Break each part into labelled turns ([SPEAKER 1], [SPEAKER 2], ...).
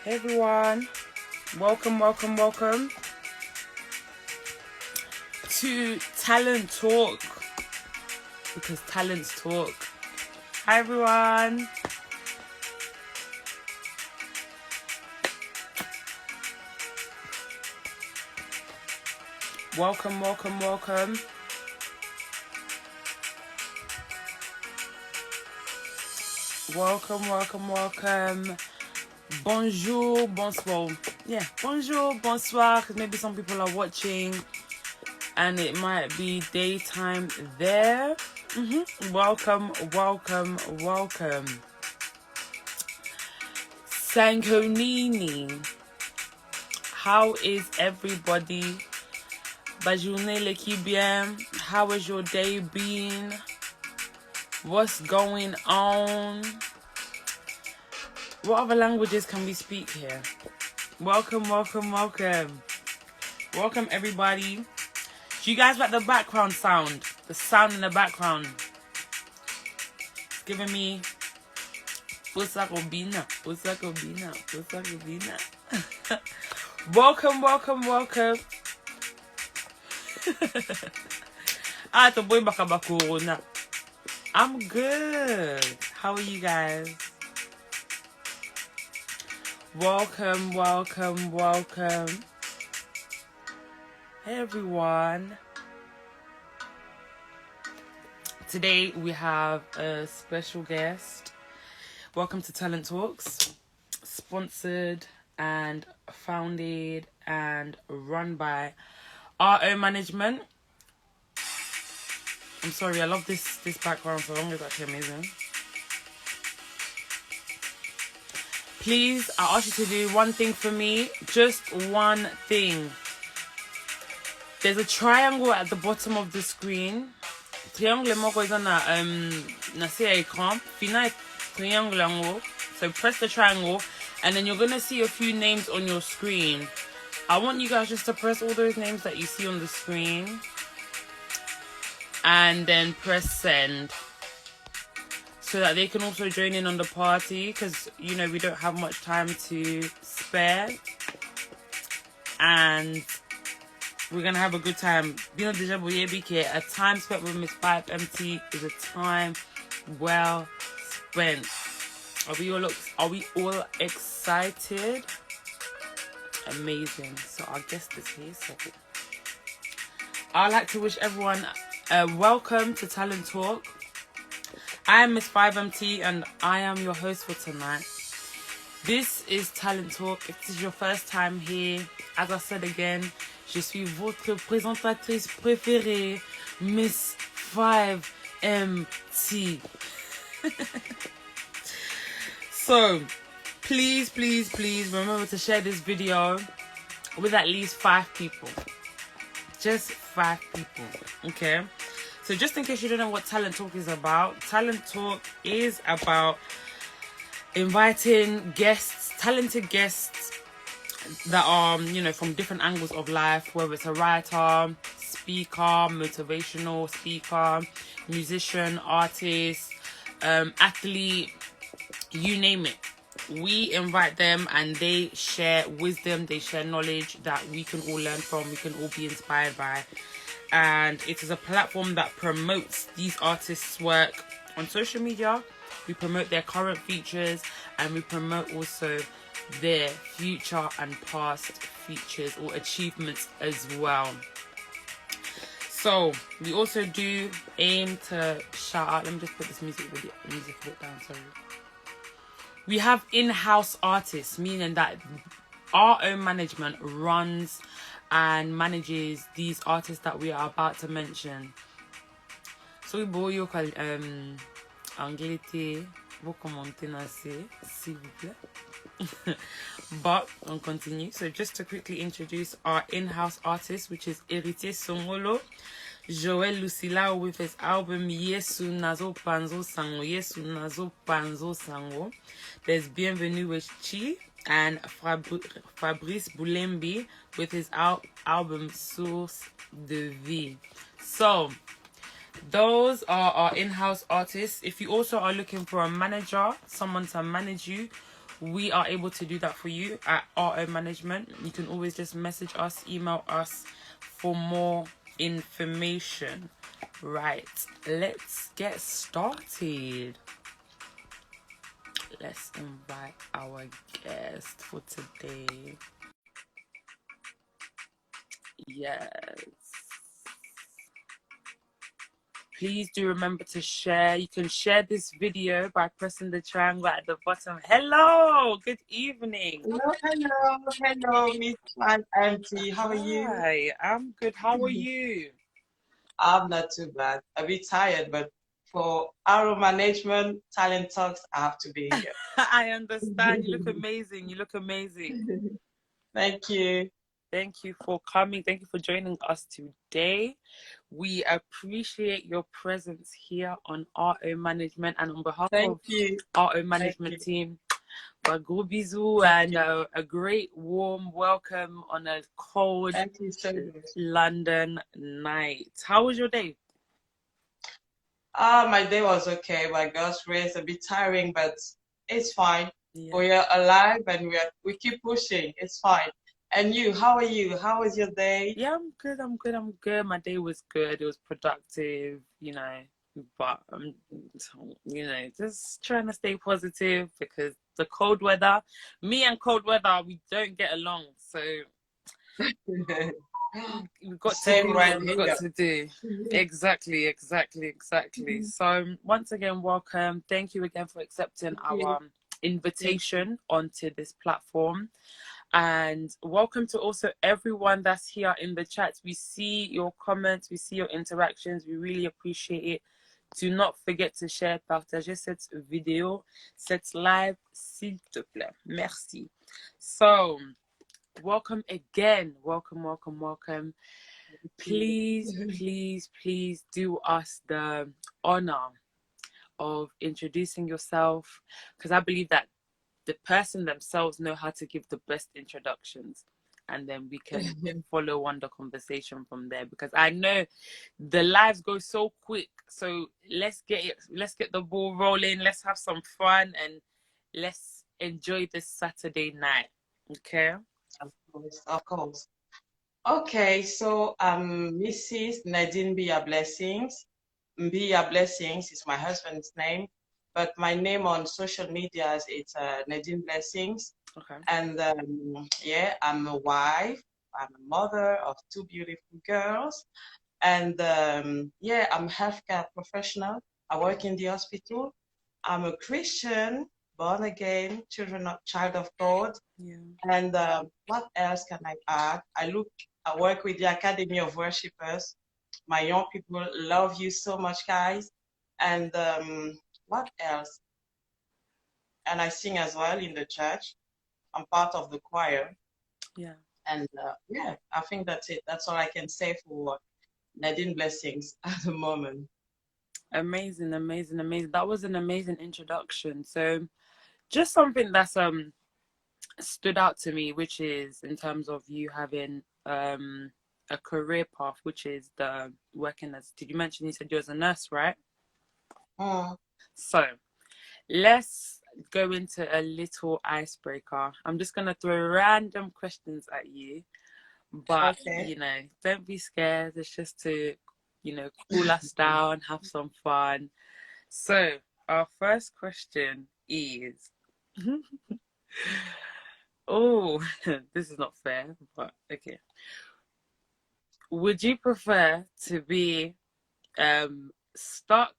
[SPEAKER 1] Hey everyone, welcome to Talent Talk, because talents talk. Hi everyone. Welcome. Bonjour, bonsoir. Yeah, bonjour, bonsoir, because maybe some people are watching and it might be daytime there. Welcome. Sankonini. How is everybody? Bajourne l'équipe bien? How has your day been? What's going on? What other languages can we speak here? Welcome. Welcome everybody. Do you guys like the background sound? The sound in the background. It's giving me Pusakobina. Welcome. To boy bakabakuruna. I'm good. How are you guys? Welcome. Hey everyone. Today we have a special guest. Welcome to Talent Talks, sponsored and founded and run by RO Management. I'm sorry, I love this background so long. It's actually amazing. Please, I ask you to do one thing for me. Just one thing. There's a triangle at the bottom of the screen. Triangle moko is on na écran. Fina triangle. So press the triangle and then you're going to see a few names on your screen. I want you guys just to press all those names that you see on the screen. And then press send. So that they can also join in on the party. Because, you know, we don't have much time to spare. And we're going to have a good time. A time spent with Miss 5MT is a time well spent. Are we all excited? Amazing. So our guest is here. So I'd like to wish everyone welcome to Talent Talk. I am Miss 5MT and I am your host for tonight. This is Talent Talk. If this is your first time here, as I said again, je suis votre présentatrice préférée, Miss 5MT. So, please remember to share this video with at least 5 people. Just 5 people, okay? So just in case you don't know what Talent Talk is about, Talent Talk is about inviting guests, talented guests that are, you know, from different angles of life, whether it's a writer, speaker, motivational speaker, musician, artist, athlete, you name it. We invite them and they share wisdom, they share knowledge that we can all learn from, we can all be inspired by. And it is a platform that promotes these artists' work on social media. We promote their current features and we promote also their future and past features or achievements as well. So we also do aim to shout out. Let me just put this music a bit down, sorry. We have in-house artists, meaning that our own management runs and manages these artists that we are about to mention. So we boy you call Angleterre, vous commentez assez, s'il vous plaît. But on continue. So just to quickly introduce our in-house artists, which is Héritier Songolo, Joel Lucila with his album Yesu Nazo Panzo Sango. There's Bienvenue with Chi and Fabrice Boulembi with his album Source de Vie. So those are our in-house artists. If you also are looking for a manager, someone to manage you, we are able to do that for you at RO Management. You can always just message us, email us for more information. Right, let's get started. Let's invite our guest for today. Yes. Please do remember to share. You can share this video by pressing the triangle at the bottom. Hello, good evening.
[SPEAKER 2] Hello, Miss Auntie. How are you?
[SPEAKER 1] Hi, I'm good. How are you?
[SPEAKER 2] I'm not too bad. A bit tired, but for our management, talent talks, I have to be here.
[SPEAKER 1] I understand. You look amazing. You look amazing.
[SPEAKER 2] Thank you.
[SPEAKER 1] Thank you for coming. Thank you for joining us today. We appreciate your presence here on RO Management, and on behalf
[SPEAKER 2] Thank
[SPEAKER 1] of
[SPEAKER 2] you.
[SPEAKER 1] RO Management team, a gros bisou and a great warm welcome on a cold
[SPEAKER 2] Thank you so much.
[SPEAKER 1] London night. How was your day?
[SPEAKER 2] My day was okay. My God's grace, a bit tiring, but it's fine.
[SPEAKER 1] Yeah.
[SPEAKER 2] We are alive and we keep pushing. It's fine. And you, how are you? How was your day?
[SPEAKER 1] Yeah, I'm good. My day was good. It was productive, you know, but you know, just trying to stay positive because the cold weather, me and cold weather, we don't get along. So we've got
[SPEAKER 2] Same
[SPEAKER 1] to do
[SPEAKER 2] right
[SPEAKER 1] what we've
[SPEAKER 2] here.
[SPEAKER 1] got to do. Exactly. So once again, welcome. Thank you again for accepting our invitation onto this platform. And welcome to also everyone that's here in the chat. We see your comments, we see your interactions. We really appreciate it. Do not forget to share, partager cette vidéo, cette live, s'il te plaît. Merci. So, welcome again. Welcome. Please do us the honor of introducing yourself, because I believe that the person themselves know how to give the best introductions, and then we can follow on the conversation from there, because I know the lives go so quick. So let's get the ball rolling, let's have some fun, and let's enjoy this Saturday night. Okay,
[SPEAKER 2] of course. Okay, so Mrs. Nadyn Be Your Blessings. Be Your Blessings is my husband's name, but my name on social media is Nadyn Blessings.
[SPEAKER 1] okay.
[SPEAKER 2] And yeah, I'm a wife. I'm a mother of two beautiful girls. And yeah, I'm a healthcare professional. I work in the hospital. I'm a Christian, born again, child of God.
[SPEAKER 1] Yeah.
[SPEAKER 2] And what else can I add? I work with the Academy of Worshippers. My young people love you so much, guys. And what else? And I sing as well in the church. I'm part of the choir.
[SPEAKER 1] Yeah.
[SPEAKER 2] And yeah, I think that's it. That's all I can say for Nadyn Blessings at the moment.
[SPEAKER 1] Amazing. That was an amazing introduction. So just something that's stood out to me, which is in terms of you having a career path, which is the working as, did you mention you said you was a nurse, right? So let's go into a little icebreaker. I'm just gonna throw random questions at you, but you know, don't be scared. It's just to, you know, cool us down, have some fun. So our first question is oh, this is not fair, but okay. Would you prefer to be stuck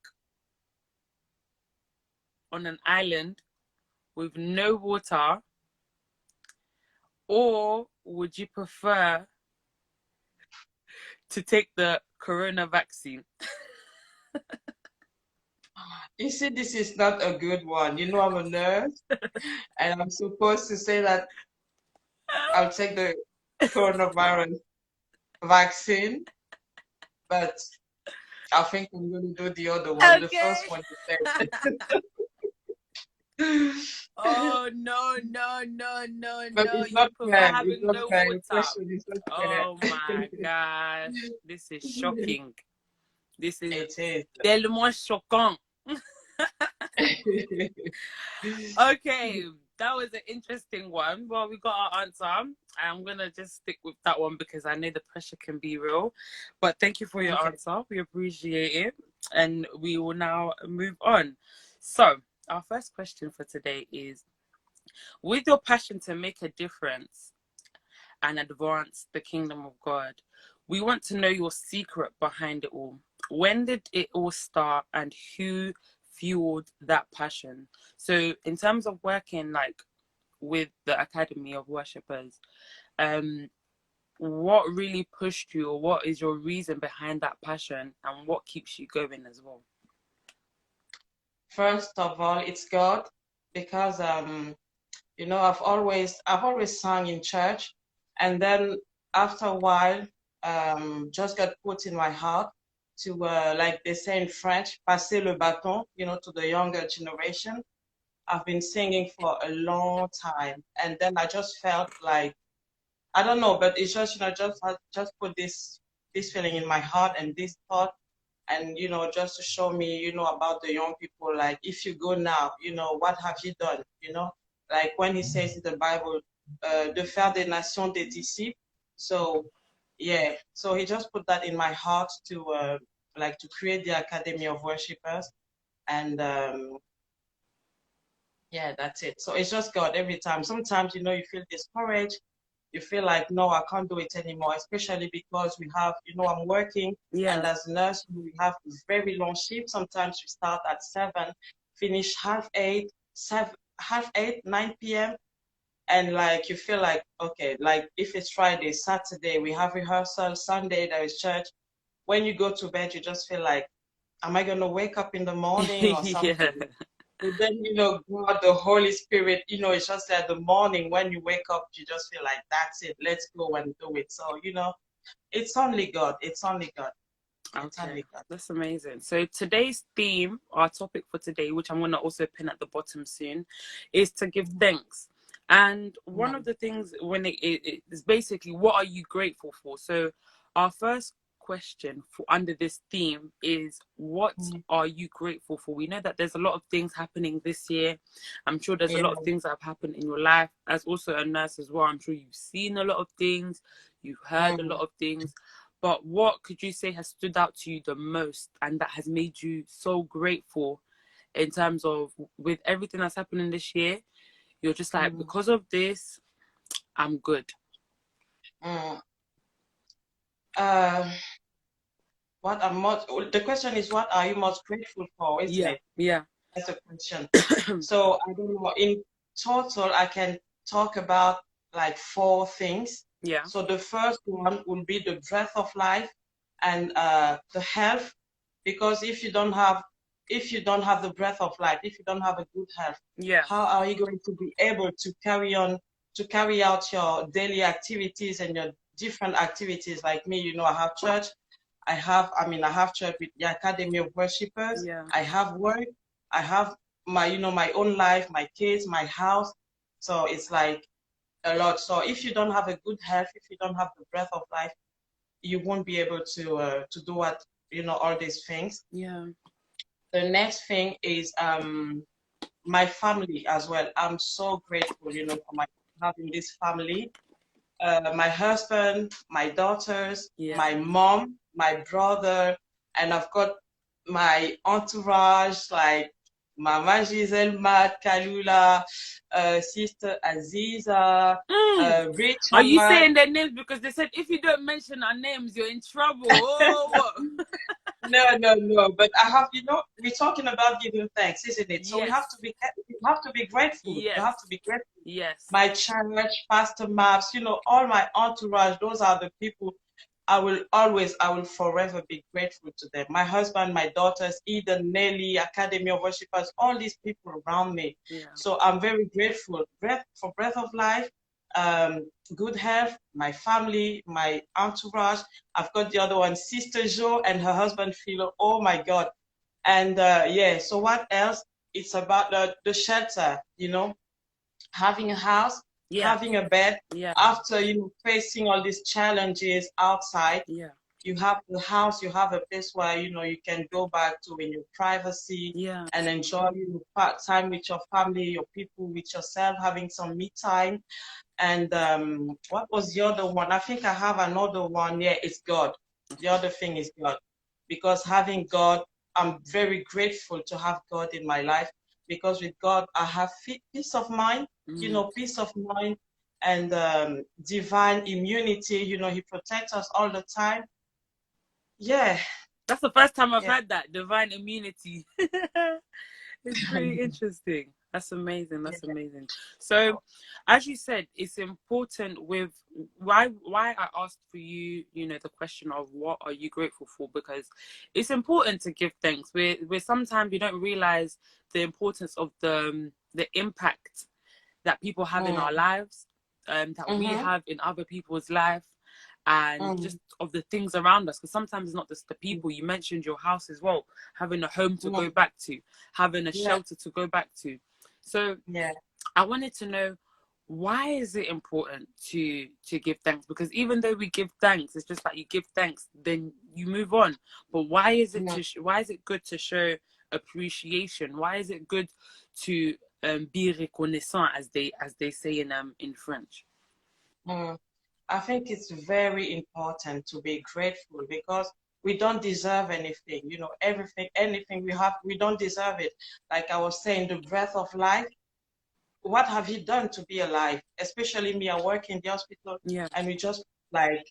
[SPEAKER 1] on an island with no water, or would you prefer to take the corona vaccine?
[SPEAKER 2] You see, this is not a good one. You know, I'm a nurse, and I'm supposed to say that I'll take the coronavirus vaccine, but I think I'm going to do the other one, the first one you said.
[SPEAKER 1] Oh, no.
[SPEAKER 2] But it's
[SPEAKER 1] You
[SPEAKER 2] not
[SPEAKER 1] prefer
[SPEAKER 2] fair.
[SPEAKER 1] having
[SPEAKER 2] It's not
[SPEAKER 1] no
[SPEAKER 2] fair.
[SPEAKER 1] water.
[SPEAKER 2] The question is not fair.
[SPEAKER 1] Oh my gosh. This is shocking. This is
[SPEAKER 2] It is.
[SPEAKER 1] tellement choquant. Okay, that was an interesting one. Well, we got our answer. I'm gonna just stick with that one because I know the pressure can be real. But thank you for your
[SPEAKER 2] Okay.
[SPEAKER 1] answer. We appreciate it. And we will now move on. So, our first question for today is, with your passion to make a difference and advance the kingdom of God, we want to know your secret behind it all. When did it all start and who fueled that passion? So in terms of working like with the Academy of Worshippers, um, what really pushed you, or what is your reason behind that passion, and what keeps you going as well?
[SPEAKER 2] First of all, it's God, because I've always sung in church, and then after a while, just got put in my heart to like they say in French, passer le bâton, to the younger generation. I've been singing for a long time, and then I just felt like, I don't know, but it's just, just put this feeling in my heart and this thought, and just to show me, about the young people, like if you go now, what have you done, like when he says in the Bible, de faire des nations des disciples. So yeah, so he just put that in my heart to like to create the Academy of Worshippers, and yeah, that's it. So it's just God every time. Sometimes, you feel discouraged. You feel like, no, I can't do it anymore, especially because we have, I'm working, and
[SPEAKER 1] Yeah.
[SPEAKER 2] as a nurse, we have very long shifts. Sometimes we start at 7, finish half 8, 7, half 8, 9 p.m. And like, you feel like, okay, like if it's Friday, Saturday, we have rehearsal, Sunday, there is church. When you go to bed, you just feel like, am I going to wake up in the morning or
[SPEAKER 1] Yeah.
[SPEAKER 2] something? And then, God, the Holy Spirit, it's just at the morning when you wake up, you just feel like, that's it, let's go and do it. So, it's only God. It's only God. It's
[SPEAKER 1] Okay,
[SPEAKER 2] only God.
[SPEAKER 1] that's amazing. So today's theme, our topic for today, which I'm going to also pin at the bottom soon, is to give thanks. And one of
[SPEAKER 2] Mm,
[SPEAKER 1] the things when it is basically, what are you grateful for? So our first question for under this theme is, what
[SPEAKER 2] mm,
[SPEAKER 1] are you grateful for? We know that there's a lot of things happening this year. I'm sure there's a
[SPEAKER 2] yeah.
[SPEAKER 1] lot of things that have happened in your life. As also a nurse as well, I'm sure you've seen a lot of things, you've heard a lot
[SPEAKER 2] Mm.
[SPEAKER 1] of things. But what could you say has stood out to you the most and that has made you so grateful in terms of, with everything that's happening this year, you're just like,
[SPEAKER 2] Mm.
[SPEAKER 1] because of this, I'm good.
[SPEAKER 2] Mm. Uh, the question is, what are you most grateful for, isn't
[SPEAKER 1] Yeah,
[SPEAKER 2] it?
[SPEAKER 1] yeah,
[SPEAKER 2] That's the question. So I don't know. In total, I can talk about like 4 things.
[SPEAKER 1] yeah,
[SPEAKER 2] So the first one will be the breath of life and the health, because if you don't have the breath of life, if you don't have a good health,
[SPEAKER 1] yeah,
[SPEAKER 2] how are you going to be able to carry out your daily activities and your different activities? Like me, I have church. I have church with the Academy of Worshippers.
[SPEAKER 1] yeah,
[SPEAKER 2] I have work. I have my own life, my kids, my house. So it's like a lot. So if you don't have a good health, if you don't have the breath of life, you won't be able to do all these things.
[SPEAKER 1] yeah,
[SPEAKER 2] The next thing is my family as well. I'm so grateful, for my having this family. My husband, my daughters,
[SPEAKER 1] yeah.
[SPEAKER 2] my mom, my brother, and I've got my entourage like Mama Giselle, Matt, Kalula, Sister Aziza,
[SPEAKER 1] Mm. Are you
[SPEAKER 2] Richard.
[SPEAKER 1] saying their names because they said if you don't mention our names, you're in trouble? Oh,
[SPEAKER 2] No, no, no. But I have, we're talking about giving thanks, isn't it? So we have to
[SPEAKER 1] yes,
[SPEAKER 2] be grateful. You have to
[SPEAKER 1] yes,
[SPEAKER 2] be grateful.
[SPEAKER 1] yes,
[SPEAKER 2] My church, Pastor Maps, all my entourage, those are the people I will forever be grateful to them. My husband, my daughters, Eden, Nelly, Academy of Worshippers, all these people around me.
[SPEAKER 1] yeah,
[SPEAKER 2] So I'm very grateful. Breath of life, good health, my family, my entourage. I've got the other one, Sister Jo and her husband Philo. Oh my God. And yeah, so what else? It's about the shelter, having a house,
[SPEAKER 1] yeah,
[SPEAKER 2] having a bed
[SPEAKER 1] yeah,
[SPEAKER 2] after facing all these challenges outside.
[SPEAKER 1] yeah.
[SPEAKER 2] you have the house, you have a place where, you can go back to in your privacy
[SPEAKER 1] Yeah.
[SPEAKER 2] and enjoy time with your family, your people, with yourself, having some me time. And what was the other one? I think I have another one. Yeah, it's God. The other thing is God. Because having God, I'm very grateful to have God in my life, because with God, I have peace of mind, peace of mind and divine immunity. He protects us all the time. Yeah.
[SPEAKER 1] That's the first time I've
[SPEAKER 2] Yeah.
[SPEAKER 1] heard that, divine immunity. It's pretty interesting. That's amazing. That's amazing. So, as you said, it's important with why I asked for you, the question of what are you grateful for, because it's important to give thanks. We're sometimes we don't realize the importance of the impact that people have in our lives, that we have in other people's life, and just of the things around us. Because sometimes it's not just the people. You mentioned your house as well, having a home to go back to, having a shelter to go back to. So
[SPEAKER 2] Yeah.
[SPEAKER 1] I wanted to know, why is it important to give thanks? Because even though we give thanks, it's just like you give thanks, then you move on. But why is it why is it good to show appreciation? Why is it good to be reconnaissant, as they say in French?
[SPEAKER 2] I think it's very important to be grateful, because we don't deserve anything. Anything we have, we don't deserve it. Like I was saying, the breath of life. What have you done to be alive? Especially me, I work in the hospital,
[SPEAKER 1] Yeah.
[SPEAKER 2] and we just like,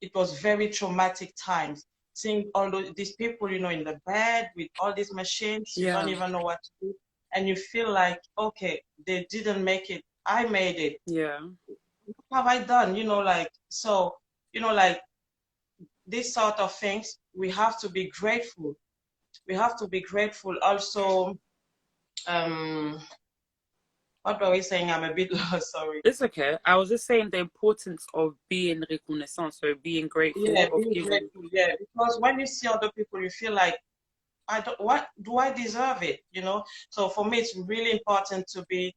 [SPEAKER 2] it was very traumatic times. Seeing all these people, in the bed with all these machines, you don't even know what to do. And you feel like, okay, they didn't make it. I made it.
[SPEAKER 1] Yeah.
[SPEAKER 2] What have I done? So, like these sort of things, we have to be grateful. We have to be grateful. Also, what were we saying? I'm a bit lost, sorry.
[SPEAKER 1] It's okay. I was just saying the importance of being reconnaissant, so being grateful,
[SPEAKER 2] Yeah,
[SPEAKER 1] of
[SPEAKER 2] being
[SPEAKER 1] giving.
[SPEAKER 2] grateful, yeah. Because when you see other people, you feel like, what do I deserve it? So for me, it's really important to be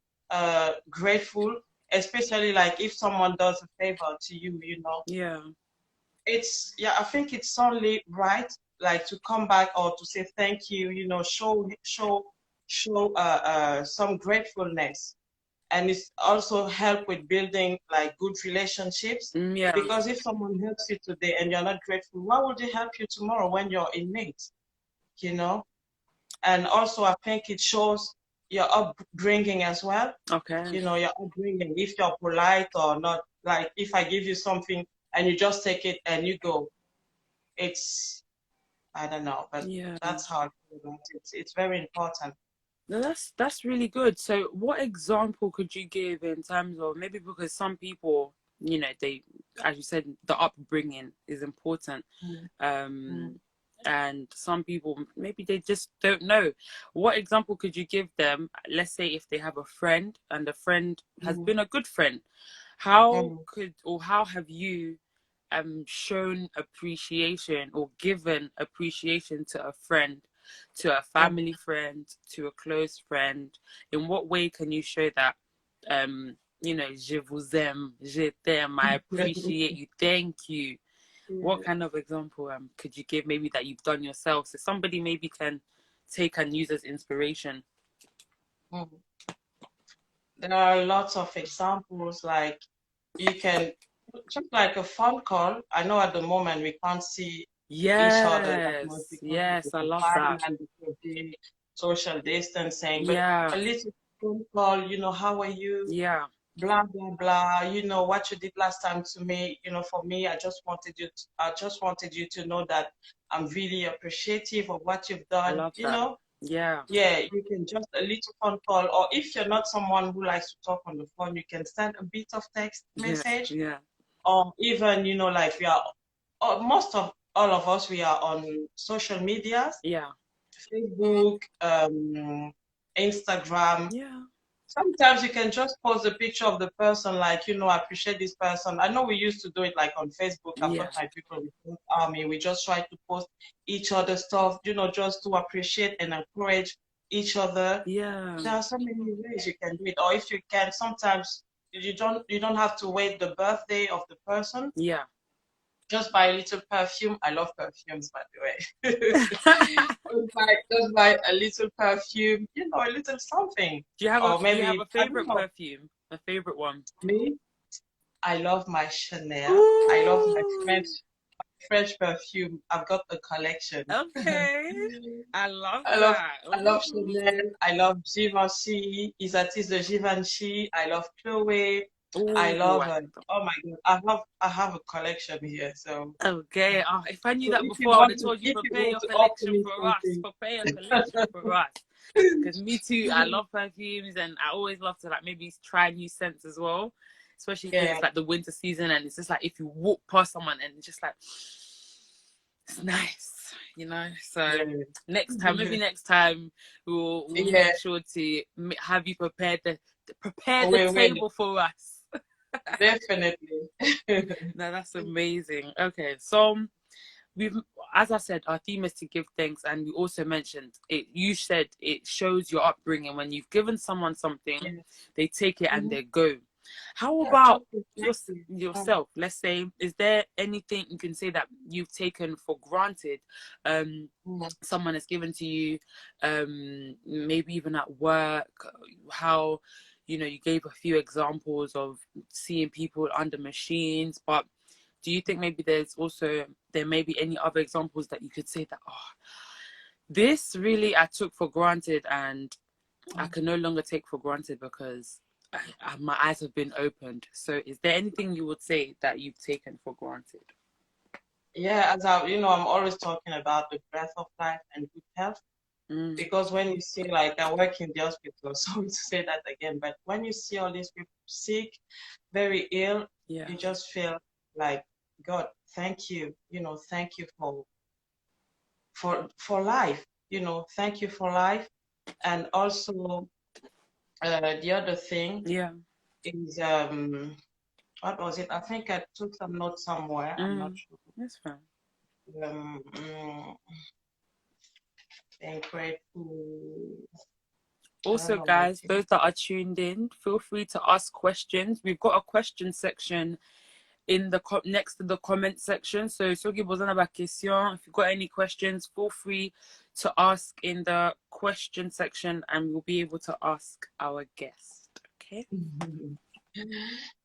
[SPEAKER 2] grateful, especially like if someone does a favor to you.
[SPEAKER 1] Yeah.
[SPEAKER 2] I think it's only right, like, to come back or to say thank you. Show some gratefulness, and it's also help with building like good relationships.
[SPEAKER 1] Yeah.
[SPEAKER 2] Because if someone helps you today and you're not grateful, why would they help you tomorrow when you're in need? You know. And also, I think it shows your upbringing as well.
[SPEAKER 1] Okay.
[SPEAKER 2] Your upbringing, if you're polite or not. Like, if I give you something and you just take it and you go, I don't know, but
[SPEAKER 1] Yeah.
[SPEAKER 2] that's how I feel about it. It's very important.
[SPEAKER 1] No, that's really good. So, what example could you give in terms of, maybe because some people, they, as you said, the upbringing is important,
[SPEAKER 2] Mm.
[SPEAKER 1] and some people maybe they just don't know. What example could you give them? Let's say if they have a friend and the friend has
[SPEAKER 2] Mm.
[SPEAKER 1] been a good friend, how
[SPEAKER 2] Mm.
[SPEAKER 1] how have you shown appreciation or given appreciation to a friend, to a family
[SPEAKER 2] Mm.
[SPEAKER 1] friend, to a close friend? In what way can you show that, je vous aime, je t'aime, I appreciate you, thank you? What
[SPEAKER 2] Yeah.
[SPEAKER 1] kind of example could you give, maybe that you've done yourself, so somebody maybe can take and use as inspiration?
[SPEAKER 2] Mm. There are lots of examples, like you can just like a phone call. I know at the moment we can't see each other that much
[SPEAKER 1] Yes,
[SPEAKER 2] because of the
[SPEAKER 1] yes, I love that.
[SPEAKER 2] confinement, because of the social distancing, but
[SPEAKER 1] Yeah,
[SPEAKER 2] a little phone call, how are you?
[SPEAKER 1] yeah,
[SPEAKER 2] Blah blah blah. What you did last time to me. For me, I just wanted you to know that I'm really appreciative of what you've
[SPEAKER 1] I
[SPEAKER 2] done.
[SPEAKER 1] love that. Yeah,
[SPEAKER 2] Yeah, you can just a little phone call, or if you're not someone who likes to talk on the phone, you can send a bit of text
[SPEAKER 1] yeah,
[SPEAKER 2] message,
[SPEAKER 1] yeah,
[SPEAKER 2] or even, like we are, most of all of us, we are on social medias,
[SPEAKER 1] yeah,
[SPEAKER 2] Facebook, Instagram.
[SPEAKER 1] yeah,
[SPEAKER 2] Sometimes you can just post a picture of the person, like, I appreciate this person. I know we used to do it like on Facebook. I've
[SPEAKER 1] yeah,
[SPEAKER 2] got my people with Youth Army. We just try to post each other stuff, just to appreciate and encourage each other.
[SPEAKER 1] yeah,
[SPEAKER 2] There are so many ways you can do it. Or if you can, sometimes you don't have to wait the birthday of the person.
[SPEAKER 1] yeah.
[SPEAKER 2] just buy a little perfume. I love perfumes, by the way. Just buy a little perfume, a little something. Or
[SPEAKER 1] Do you have
[SPEAKER 2] maybe,
[SPEAKER 1] a
[SPEAKER 2] I don't
[SPEAKER 1] favorite
[SPEAKER 2] know,
[SPEAKER 1] perfume? A favorite one?
[SPEAKER 2] me, I love my Chanel. I love my
[SPEAKER 1] Ooh,
[SPEAKER 2] French perfume. I've got a collection.
[SPEAKER 1] okay. I love
[SPEAKER 2] I love
[SPEAKER 1] that.
[SPEAKER 2] I love
[SPEAKER 1] Ooh.
[SPEAKER 2] Chanel. I love Givenchy, Isatis de Givenchy. I love Chloe. I
[SPEAKER 1] Ooh,
[SPEAKER 2] love
[SPEAKER 1] I love them.
[SPEAKER 2] oh my God. I have a collection here. So
[SPEAKER 1] Okay. Oh, if I knew
[SPEAKER 2] so
[SPEAKER 1] that
[SPEAKER 2] if you
[SPEAKER 1] before, I would
[SPEAKER 2] want
[SPEAKER 1] have
[SPEAKER 2] to
[SPEAKER 1] told you
[SPEAKER 2] if you
[SPEAKER 1] prepare
[SPEAKER 2] want
[SPEAKER 1] your
[SPEAKER 2] to offer
[SPEAKER 1] collection
[SPEAKER 2] me
[SPEAKER 1] for us.
[SPEAKER 2] something.
[SPEAKER 1] Prepare your collection for us. Because me too, I love perfumes and I always love to like maybe try new scents as well. Especially because
[SPEAKER 2] Yeah.
[SPEAKER 1] it's like the winter season and it's just like if you walk past someone and it's just like it's nice, you know. So
[SPEAKER 2] Yeah.
[SPEAKER 1] maybe next time we'll
[SPEAKER 2] Yeah.
[SPEAKER 1] make sure to have you prepare the
[SPEAKER 2] Wait, wait.
[SPEAKER 1] table for us.
[SPEAKER 2] Definitely.
[SPEAKER 1] No, that's amazing. Okay, so we've, as I said, our theme is to give thanks, and we also mentioned it. You said it shows your upbringing. When you've given someone something,
[SPEAKER 2] Yeah.
[SPEAKER 1] they take it and
[SPEAKER 2] Mhm.
[SPEAKER 1] they go. How
[SPEAKER 2] Yeah,
[SPEAKER 1] about
[SPEAKER 2] thank you. Thank you.
[SPEAKER 1] yourself? Let's say, is there anything you can say that you've taken for granted?
[SPEAKER 2] Mm.
[SPEAKER 1] Someone has given to you, maybe even at work. How, you gave a few examples of seeing people under machines, but do you think maybe there may be any other examples that you could say that, oh, this really I took for granted and I can no longer take for granted because my eyes have been opened. So is there anything you would say that you've taken for granted?
[SPEAKER 2] Yeah, I'm always talking about the breath of life and good health.
[SPEAKER 1] Mm,
[SPEAKER 2] Because when you see, like, I work in the hospital, sorry to say that again, but when you see all these people sick, very ill,
[SPEAKER 1] yeah.
[SPEAKER 2] you just feel like, God, thank you, thank you for life, thank you for life. And also, the other thing
[SPEAKER 1] Yeah.
[SPEAKER 2] is, what was it? I think I took some notes somewhere. I'm not
[SPEAKER 1] Mm,
[SPEAKER 2] sure.
[SPEAKER 1] that's fine.
[SPEAKER 2] Um, being grateful. I don't
[SPEAKER 1] Also,
[SPEAKER 2] know what
[SPEAKER 1] guys, those that are tuned in, feel free to ask questions. We've got a question section in the next to the comment section. So, Sogi Bozana question. If you've got any questions, feel free to ask in the question section, and we'll be able to ask our guest. Okay.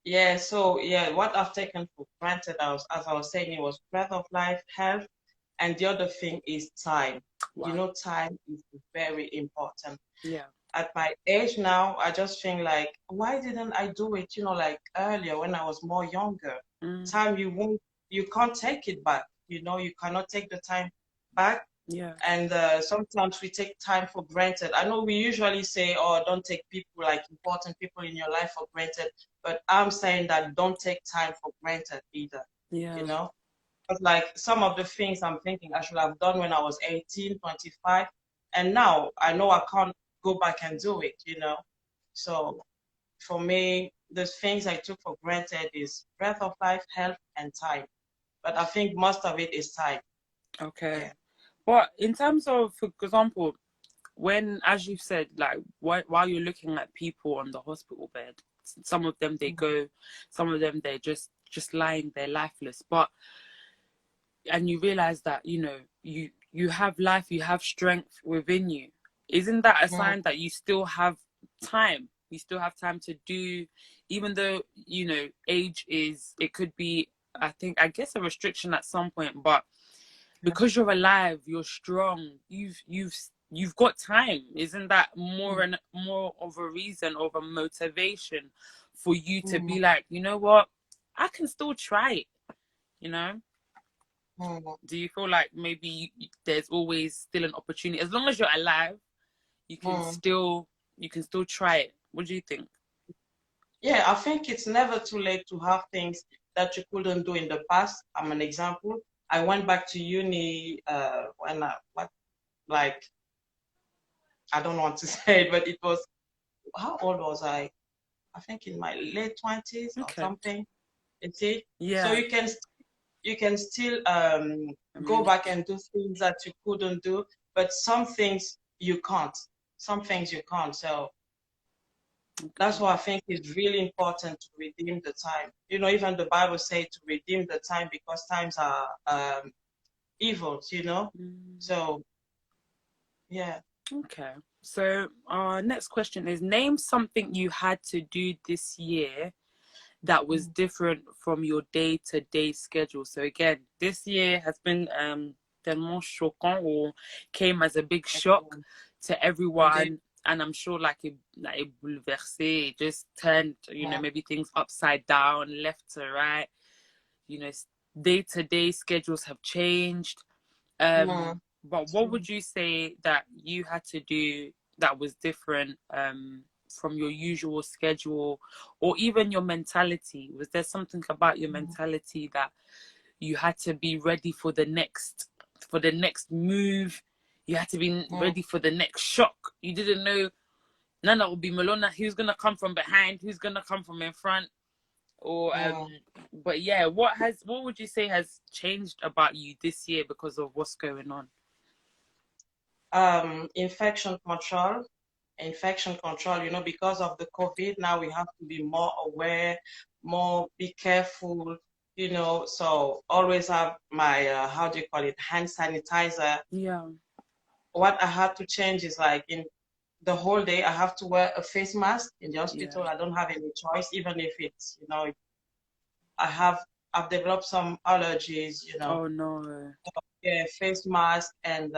[SPEAKER 2] Yeah, so yeah, what I've taken for granted, as I was saying, it was breath of life, health, and the other thing is time.
[SPEAKER 1] Wow.
[SPEAKER 2] Time is very important.
[SPEAKER 1] Yeah.
[SPEAKER 2] At my age now, I just think like, why didn't I do it, like earlier when I was more younger?
[SPEAKER 1] Mm,
[SPEAKER 2] Time you can't take it back. You cannot take the time back.
[SPEAKER 1] yeah.
[SPEAKER 2] And sometimes we take time for granted. I know we usually say, oh, don't take people, like important people in your life, for granted. But I'm saying that don't take time for granted either,
[SPEAKER 1] Yeah.
[SPEAKER 2] you know? But like some of the things I'm thinking I should have done when I was 18, 25, and now I know I can't go back and do it. So for me, the things I took for granted is breath of life, health, and time. But I think most of it is time.
[SPEAKER 1] Okay.
[SPEAKER 2] Yeah.
[SPEAKER 1] But in terms of, for example, when, as you said, like while you're looking at people on the hospital bed, some of them they go, some of them they're just lying there lifeless. But and you realize that you have life, you have strength within you. Isn't that a
[SPEAKER 2] Mm,
[SPEAKER 1] sign that you still have time? You still have time to do, even though age is, it could be, I guess, a restriction at some point, but because you're alive, you're strong, you've got time. Isn't that more
[SPEAKER 2] mm,
[SPEAKER 1] and more of a reason, of a motivation for you to
[SPEAKER 2] mm,
[SPEAKER 1] be like, you know what, I can still try it, you know?
[SPEAKER 2] mm,
[SPEAKER 1] Do you feel like maybe there's always still an opportunity, as long as you're alive, you can
[SPEAKER 2] mm.
[SPEAKER 1] still try it? What do you think?
[SPEAKER 2] Yeah, I think it's never too late to have things that you couldn't do in the past. I'm an example. I went back to uni when like, I don't want to say it, but it was, how old was I? I think in my late 20s or
[SPEAKER 1] Okay.
[SPEAKER 2] something. You see? So
[SPEAKER 1] Yeah.
[SPEAKER 2] you can still go
[SPEAKER 1] Amazing.
[SPEAKER 2] back and do things that you couldn't do, but some things you can't. Some things you can't. So That's why I think it's really important to redeem the time. Even the Bible says to redeem the time because times are evil,
[SPEAKER 1] Mm.
[SPEAKER 2] So, yeah.
[SPEAKER 1] Okay. So our next question is, name something you had to do this year that was
[SPEAKER 2] Mm.
[SPEAKER 1] different from your day-to-day schedule. So again, this year has been tellement choquant, or came as a big shock to
[SPEAKER 2] Indeed.
[SPEAKER 1] everyone. And I'm sure it bouleversé, it just turned,
[SPEAKER 2] Yeah.
[SPEAKER 1] maybe things upside down, left to right. You know, day-to-day schedules have changed.
[SPEAKER 2] Mm.
[SPEAKER 1] But what would you say that you had to do that was different from your usual schedule, or even your mentality? Was there something about your
[SPEAKER 2] Mm.
[SPEAKER 1] mentality that you had to be ready for the next move? You had to be
[SPEAKER 2] Mm.
[SPEAKER 1] ready for the next shock. You didn't know Nana would be Malona, who's gonna come from behind, who's gonna come from in front, or
[SPEAKER 2] Mm.
[SPEAKER 1] but yeah, what would you say has changed about you this year because of what's going on?
[SPEAKER 2] Infection control. Infection control, because of the COVID, now we have to be more aware, more be careful, so always have my, how do you call it, hand sanitizer.
[SPEAKER 1] Yeah.
[SPEAKER 2] What I had to change is like in the whole day, I have to wear a face mask in the
[SPEAKER 1] Yeah.
[SPEAKER 2] hospital. I don't have any choice, even if it's, I have, I've developed some allergies,
[SPEAKER 1] Oh no.
[SPEAKER 2] yeah, face mask and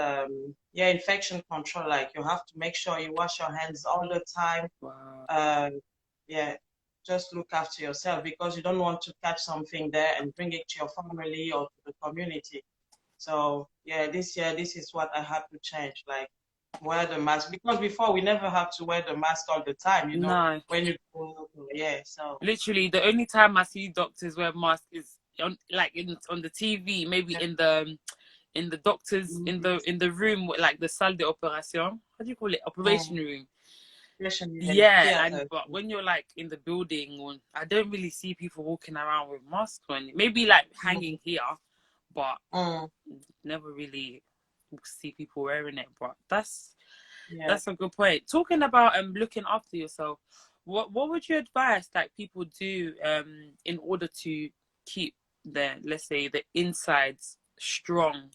[SPEAKER 2] yeah, infection control. Like you have to make sure you wash your hands all the time.
[SPEAKER 1] Wow.
[SPEAKER 2] Uh, yeah, just look after yourself because you don't want to catch something there and bring it to your family or to the community. So yeah, this year this is what I had to change. Like wear the mask because before we never have to wear the mask all the time.
[SPEAKER 1] No.
[SPEAKER 2] When you go, yeah. So
[SPEAKER 1] Literally, the only time I see doctors wear masks is on the TV, maybe
[SPEAKER 2] yeah.
[SPEAKER 1] in the doctors
[SPEAKER 2] Mm.
[SPEAKER 1] in the room, like the salle de opération. How do you call it? Operation
[SPEAKER 2] Mm.
[SPEAKER 1] room.
[SPEAKER 2] Especially in
[SPEAKER 1] Yeah,
[SPEAKER 2] theater.
[SPEAKER 1] but when you're like in the building, I don't really see people walking around with masks on. Maybe like
[SPEAKER 2] Mm.
[SPEAKER 1] hanging here, but
[SPEAKER 2] Mm.
[SPEAKER 1] never really see people wearing it. But that's
[SPEAKER 2] Yeah.
[SPEAKER 1] That's a good point. Talking about looking after yourself, what would you advise that people do in order to keep let's say the insides strong,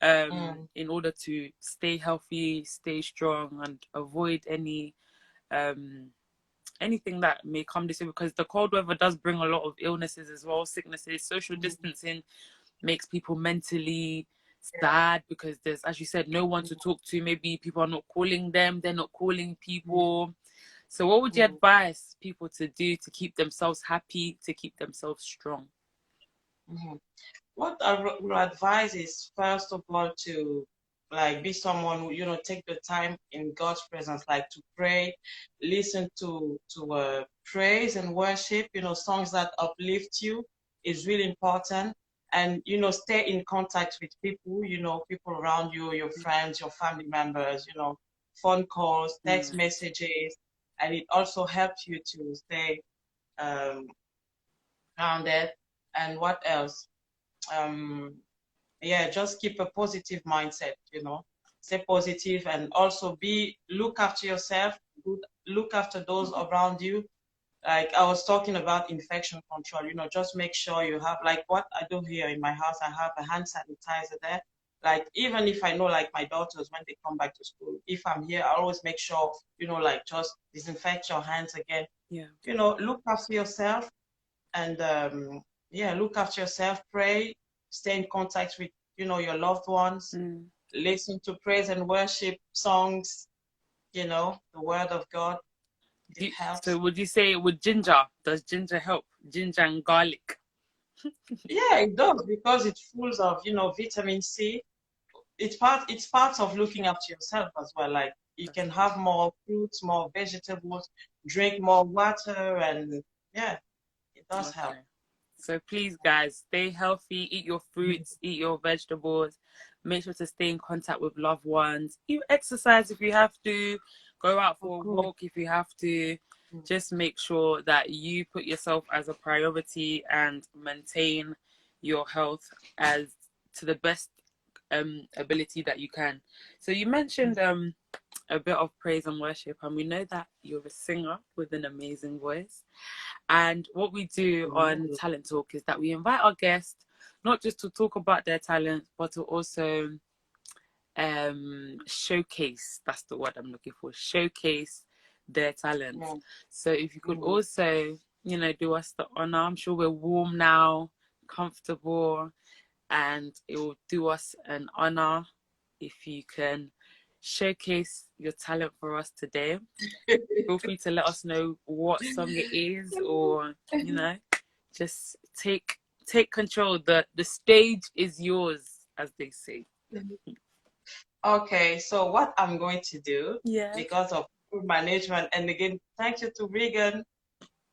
[SPEAKER 2] Mm.
[SPEAKER 1] in order to stay healthy, stay strong, and avoid um anything that may come this way, because the cold weather does bring a lot of illnesses as well, sicknesses. Social
[SPEAKER 2] Mm.
[SPEAKER 1] distancing makes people mentally
[SPEAKER 2] Yeah.
[SPEAKER 1] sad because there's, as you said, no one to talk to. Maybe people are not calling them, they're not calling
[SPEAKER 2] Mm.
[SPEAKER 1] people. So what would you
[SPEAKER 2] Mm.
[SPEAKER 1] advise people to do to keep themselves happy, to keep themselves strong?
[SPEAKER 2] Mm. What I would advise is first of all to like be someone who take the time in God's presence, like to pray, listen to praise and worship. Songs that uplift you is really important, and stay in contact with people. People around you, your friends, your family members. Phone calls, text
[SPEAKER 1] Mm,
[SPEAKER 2] messages, and it also helps you to stay um, grounded. And what else? Um, yeah, just keep a positive mindset, stay positive and also look after yourself, look after those around you. Like I was talking about infection control, just make sure you have, like what I do here in my house, I have a hand sanitizer there. Like even if I know like my daughters, when they come back to school, if I'm here, I always make sure, like just disinfect your hands again.
[SPEAKER 1] yeah.
[SPEAKER 2] Look after yourself and yeah, look after yourself, pray, stay in contact with your loved ones,
[SPEAKER 1] Mm.
[SPEAKER 2] listen to praise and worship songs, the word of God. It
[SPEAKER 1] So
[SPEAKER 2] helps.
[SPEAKER 1] would you say with ginger, does ginger help? Ginger and garlic.
[SPEAKER 2] Yeah, it does because it's full of vitamin C. It's part of looking after yourself as well. Like you
[SPEAKER 1] That's
[SPEAKER 2] can
[SPEAKER 1] true.
[SPEAKER 2] have more fruits, more vegetables, drink more water, and yeah, it does help.
[SPEAKER 1] Okay. So please, guys, stay healthy, eat your fruits, eat your vegetables, make sure to stay in contact with loved ones, you exercise if you have to, go out
[SPEAKER 2] Of
[SPEAKER 1] for a
[SPEAKER 2] course.
[SPEAKER 1] walk if you have to. Just make sure that you put yourself as a priority and maintain your health as to the best ability that you can. So you mentioned a bit of praise and worship. And we know that you're a singer with an amazing voice. And what we do on Talent Talk is that we invite our guests not just to talk about their talent, but to also showcase, that's the word I'm looking for, showcase their talent.
[SPEAKER 2] Yeah.
[SPEAKER 1] So if you could also, you know, do us the honor. I'm sure we're warm now, comfortable, and it will do us an honor if you can showcase your talent for us today. Feel free to let us know what song it is, or, you know, just take control. The stage is yours, as they say.
[SPEAKER 2] Okay, so what I'm going to do,
[SPEAKER 1] Yeah.
[SPEAKER 2] because of food management, and again, thank you to Reegan.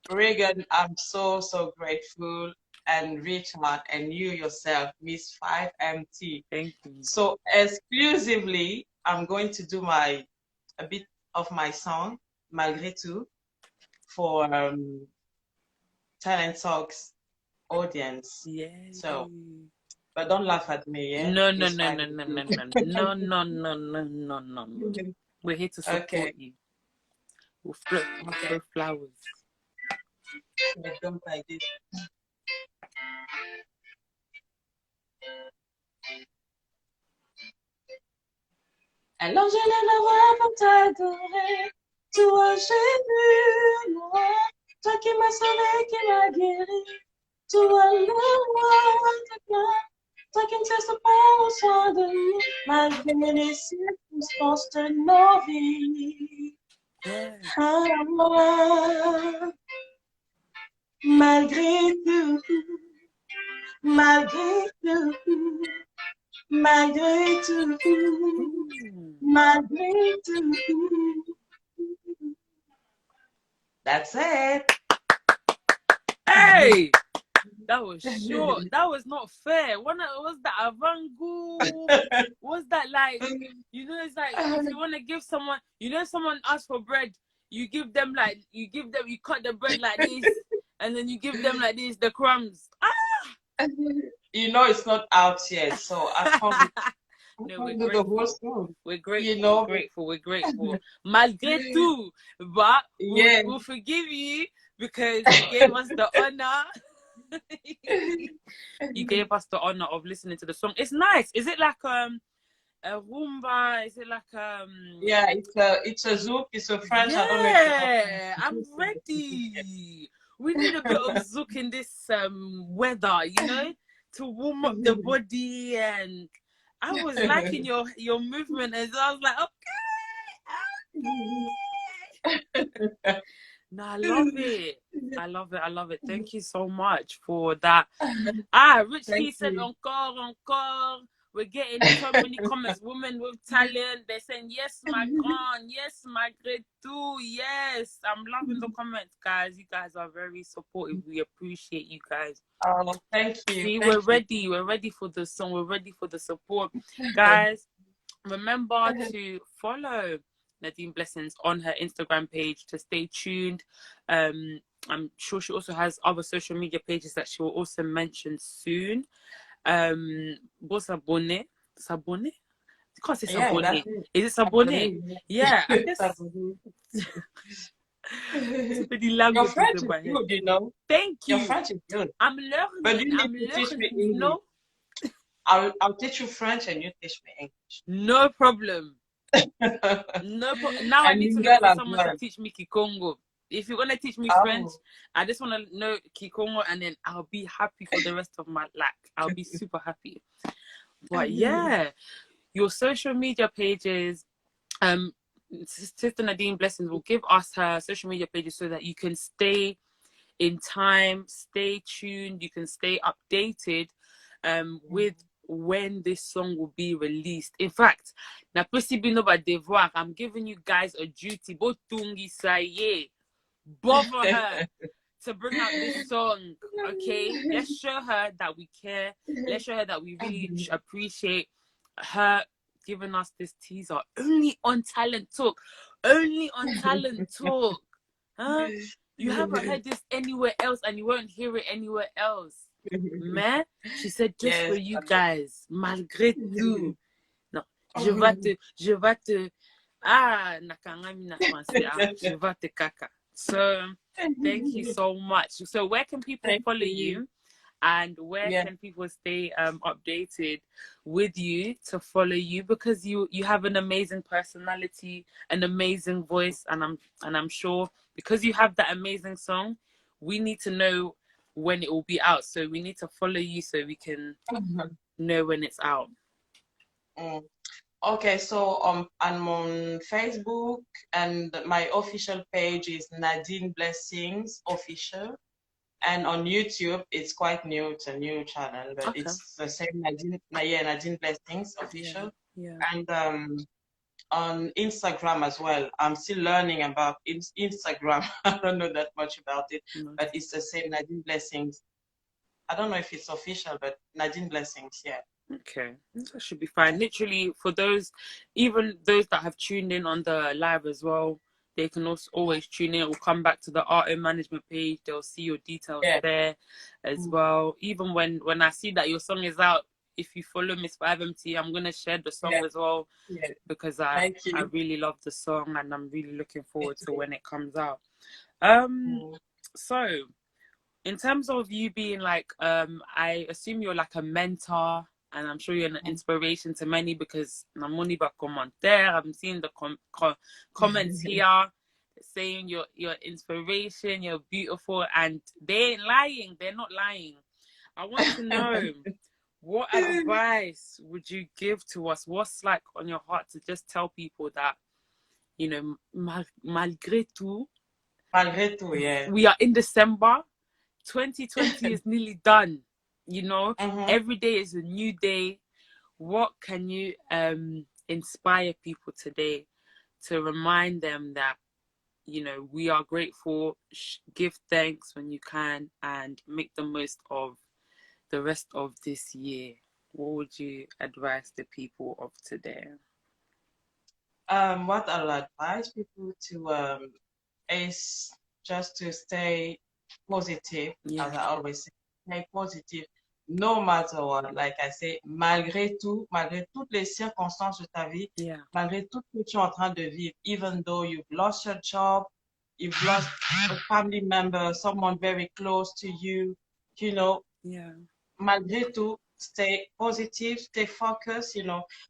[SPEAKER 2] Reegan, I'm so grateful, and Richard, and you yourself, Miss 5MT.
[SPEAKER 1] Thank you.
[SPEAKER 2] So exclusively, I'm going to do a bit of my song, Malgré tout, for Talent Talks audience.
[SPEAKER 1] Yeah.
[SPEAKER 2] So, but don't laugh at me, yeah?
[SPEAKER 1] No.
[SPEAKER 2] Miss 5MT.
[SPEAKER 1] No. We're here to support you. We'll throw flowers.
[SPEAKER 2] Let's go like this. Alors je lève la voix pour t'adorer. Toi j'ai vu moi, toi qui m'as sauvé, qui m'as guéri. Toi le roi de gloire, toi qui ne cesses de prendre soin de nous, malgré les circonstances de nos vies. Malgré tout, malgré tout. Malgré tout, malgré tout. That's it.
[SPEAKER 1] Hey, that was short. That was not fair. Was that Avangu? Was that like, you know, it's like if you want to give someone, you know, someone asks for bread, you give them, you cut the bread like this, and then you give them like this, the crumbs.
[SPEAKER 2] You know it's not out yet, so I can't.
[SPEAKER 1] No, we're
[SPEAKER 2] do the whole song.
[SPEAKER 1] We're grateful.
[SPEAKER 2] You know?
[SPEAKER 1] We're grateful. Malgré tout, but
[SPEAKER 2] Yeah.
[SPEAKER 1] we'll forgive you because you gave us the honor. You gave us the honor of listening to the song. It's nice. Is it like a rumba? Is it like
[SPEAKER 2] Yeah, it's a zouk. It's a French.
[SPEAKER 1] Yeah,
[SPEAKER 2] I don't know if
[SPEAKER 1] I'm ready. We need a bit of zouk in this weather, you know, to warm up the body. And I was liking your movement, and I was like, okay. No, I love it. Thank you so much for that. Richie said encore. We're getting so many comments. Women with talent. They're saying, yes, my grand. Yes, malgré tout. Yes. I'm loving the comments, guys. You guys are very supportive. We appreciate you guys.
[SPEAKER 2] Oh, thank you.
[SPEAKER 1] See, we're ready. We're ready for the song. We're ready for the support. Guys, remember to follow Nadyn Blessings on her Instagram page to stay tuned. I'm sure she also has other social media pages that she will also mention soon. What's Sabone? Sabone? You can't say Sabone. Is it Sabone? Yeah, I guess.
[SPEAKER 2] Your French is good, you know.
[SPEAKER 1] Thank you.
[SPEAKER 2] Your French is good.
[SPEAKER 1] I'm learning.
[SPEAKER 2] But you need to teach me English. No? I'll teach you French and you teach me English.
[SPEAKER 1] No problem. No problem. Now I need to look for someone to teach me Kikongo. If you're gonna teach me French, I just want to know Kikongo, and then I'll be happy for the rest of my life. I'll be super happy. But yeah, your social media pages, Sister Nadyn Blessings will give us her social media pages so that you can stay in time, stay tuned, you can stay updated with when this song will be released. In fact, na possible by devoir, I'm giving you guys a duty. Botungi saye. Bother her to bring out this song, okay? Let's show her that we care. Let's show her that we really appreciate her giving us this teaser. Only on Talent Talk. Only on Talent Talk. Huh? You haven't heard this anywhere else, and you won't hear it anywhere else. Man, she said just for you guys, malgré tout. Non, je vais te Ah, nakangami na français. Ah, je vais te caca. So, thank you so much. So, where can people
[SPEAKER 2] Thank
[SPEAKER 1] follow
[SPEAKER 2] you.
[SPEAKER 1] you? And where
[SPEAKER 2] Yeah.
[SPEAKER 1] can people stay updated with you to follow you? Because you have an amazing personality, an amazing voice, and I'm sure because you have that amazing song, we need to know when it will be out. So we need to follow you so we can know when it's out.
[SPEAKER 2] Mm. Okay, so I'm on Facebook and my official page is Nadyn Blessings Official. And on YouTube, it's quite new. It's a new channel, but
[SPEAKER 1] Okay.
[SPEAKER 2] it's the same Nadyn Blessings
[SPEAKER 1] Yeah.
[SPEAKER 2] Official.
[SPEAKER 1] Yeah.
[SPEAKER 2] And on Instagram as well. I'm still learning about Instagram. I don't know that much about it,
[SPEAKER 1] No.
[SPEAKER 2] but it's the same Nadyn Blessings. I don't know if it's official, but Nadyn Blessings, yeah.
[SPEAKER 1] Okay, that should be fine. Literally, for those, even those that have tuned in on the live as well, they can also always tune in. It will come back to the art and management page. They'll see your details
[SPEAKER 2] Yeah.
[SPEAKER 1] there as well. Even when I see that your song is out, if you follow Miss 5MT, I'm gonna share the song
[SPEAKER 2] Yeah.
[SPEAKER 1] as well
[SPEAKER 2] Yeah.
[SPEAKER 1] because
[SPEAKER 2] Thank
[SPEAKER 1] I
[SPEAKER 2] you.
[SPEAKER 1] really love the song and I'm really looking forward to
[SPEAKER 2] you.
[SPEAKER 1] when it comes out.
[SPEAKER 2] Mm.
[SPEAKER 1] So in terms of you being like, I assume you're like a mentor, and I'm sure you're an inspiration to many because Namoni ba commentaire. I'm seeing the comments here saying you're inspiration, you're beautiful, and they ain't lying. They're not lying. I want to know what advice would you give to us? What's like on your heart to just tell people that, you know, malgré tout,
[SPEAKER 2] Malgré tout, yeah.
[SPEAKER 1] we are in December. 2020 is nearly done. You know, every day is a new day. What can you inspire people today to remind them that, you know, we are grateful, give thanks when you can, and make the most of the rest of this year? What would you advise the people of today?
[SPEAKER 2] What I'll advise people to is just to stay positive,
[SPEAKER 1] Yeah,
[SPEAKER 2] as I always say, stay positive, no matter what. Like I say, malgré tout, malgré toutes les circonstances de ta vie,
[SPEAKER 1] yeah,
[SPEAKER 2] malgré tout ce que tu es en train de vivre, even though you've lost your job, you've lost a family member, someone very close to you, you know,
[SPEAKER 1] yeah,
[SPEAKER 2] malgré tout, stay positive, stay focused,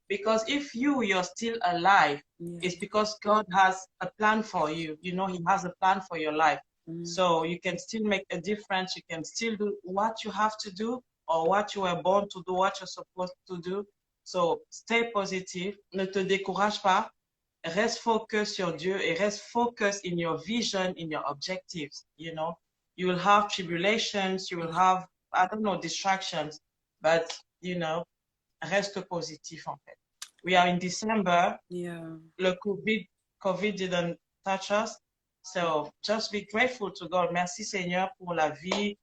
[SPEAKER 2] because if you're still alive,
[SPEAKER 1] yeah.
[SPEAKER 2] it's because God has a plan for you. He has a plan for your life. So you can still make a difference. You can still do what you have to do or what you were born to do, what you're supposed to do. So stay positive. Ne te décourage pas. Reste focus sur Dieu et reste focus in your vision, in your objectives. You will have tribulations, you will have, I don't know, distractions, but, reste positif en fait. We are in December.
[SPEAKER 1] Yeah.
[SPEAKER 2] Le COVID didn't touch us. So just be grateful to God. Merci Seigneur pour la vie,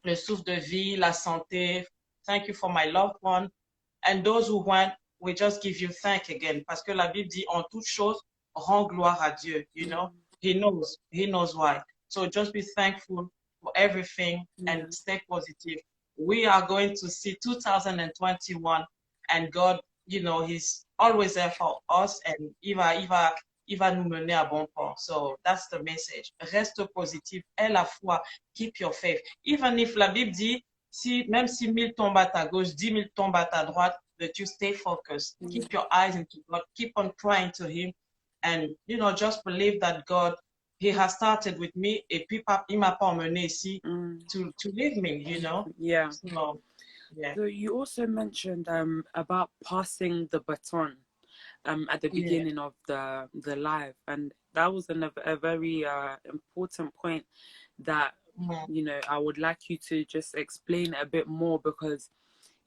[SPEAKER 2] le souffle de vie, la santé. Thank you for my loved one. And those who went, we just give you thank again. Parce que la Bible dit, en toute chose, rends gloire à Dieu. He knows why. So just be thankful for everything and stay positive. We are going to see 2021 and God, He's always there for us and il va nous mener à bon port. So that's the message. Reste positif, aie la foi, keep your faith. Even if la Bible dit, même si 1000 tombent à ta gauche, 10 000 tombent à ta droite, that you stay focused. Keep your eyes into God. Keep on crying to Him. And, just believe that God, He has started with me. Et puis, il m'a pas emmené ici to leave me,
[SPEAKER 1] Yeah.
[SPEAKER 2] So, yeah.
[SPEAKER 1] So you also mentioned about passing the baton at the beginning of the live, and that was a very important point that I would like you to just explain a bit more, because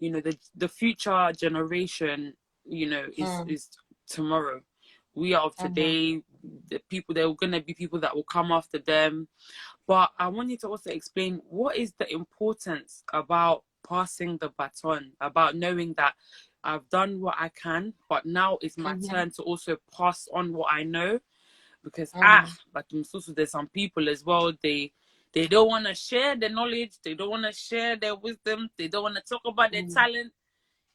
[SPEAKER 1] the future generation is tomorrow. We are of today. There are going to be people that will come after them, but I want you to also explain what is the importance about passing the baton, about knowing that I've done what I can, but now it's my turn to also pass on what I know. Because but also there's some people as well, they don't want to share their knowledge, they don't want to share their wisdom, they don't want to talk about their talent.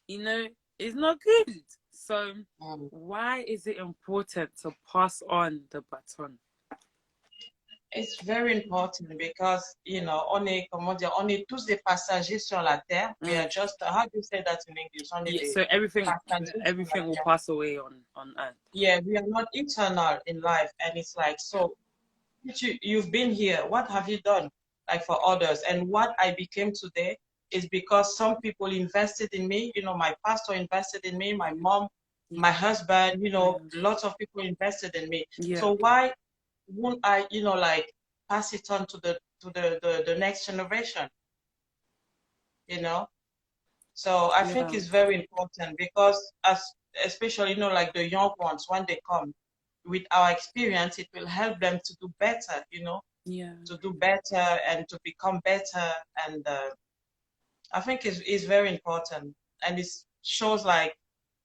[SPEAKER 1] It's not good. So
[SPEAKER 2] Mm.
[SPEAKER 1] why is it important to pass on the baton?
[SPEAKER 2] It's very important because, on est tous des passagers sur la terre. We are
[SPEAKER 1] Mm.
[SPEAKER 2] just, how do you say that in English? On est
[SPEAKER 1] Yeah,
[SPEAKER 2] des
[SPEAKER 1] so
[SPEAKER 2] passagers sur la
[SPEAKER 1] everything will
[SPEAKER 2] terre.
[SPEAKER 1] pass away on earth.
[SPEAKER 2] Yeah, we are not eternal in life. And it's like, so you've been here. What have you done like for others? And what I became today is because some people invested in me. My pastor invested in me, my mom, my husband,
[SPEAKER 1] Yeah.
[SPEAKER 2] lots of people invested in me.
[SPEAKER 1] Yeah.
[SPEAKER 2] So why won't I, like pass it on to the next generation, you know? So I think
[SPEAKER 1] Yeah.
[SPEAKER 2] it's very important because especially, like the young ones, when they come with our experience, it will help them to do better,
[SPEAKER 1] Yeah.
[SPEAKER 2] to do better and to become better. And I think it's very important. And it shows like,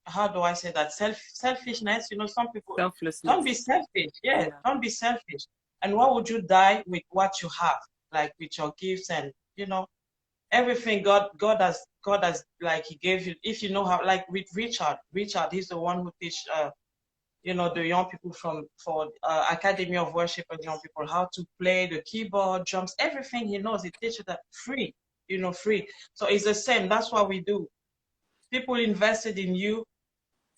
[SPEAKER 2] how do I say that? Selfishness, some people, don't be
[SPEAKER 1] Selflessness.
[SPEAKER 2] selfish. Yeah,
[SPEAKER 1] Yeah.
[SPEAKER 2] don't be selfish. And why would you die with what you have, like with your gifts and, everything God has like he gave you. If you know how, like with Richard, he's the one who teach the young people for Academy of Worship and young people how to play the keyboard, drums, everything he knows. He teaches that free, free. So it's the same. That's what we do. People invested in you.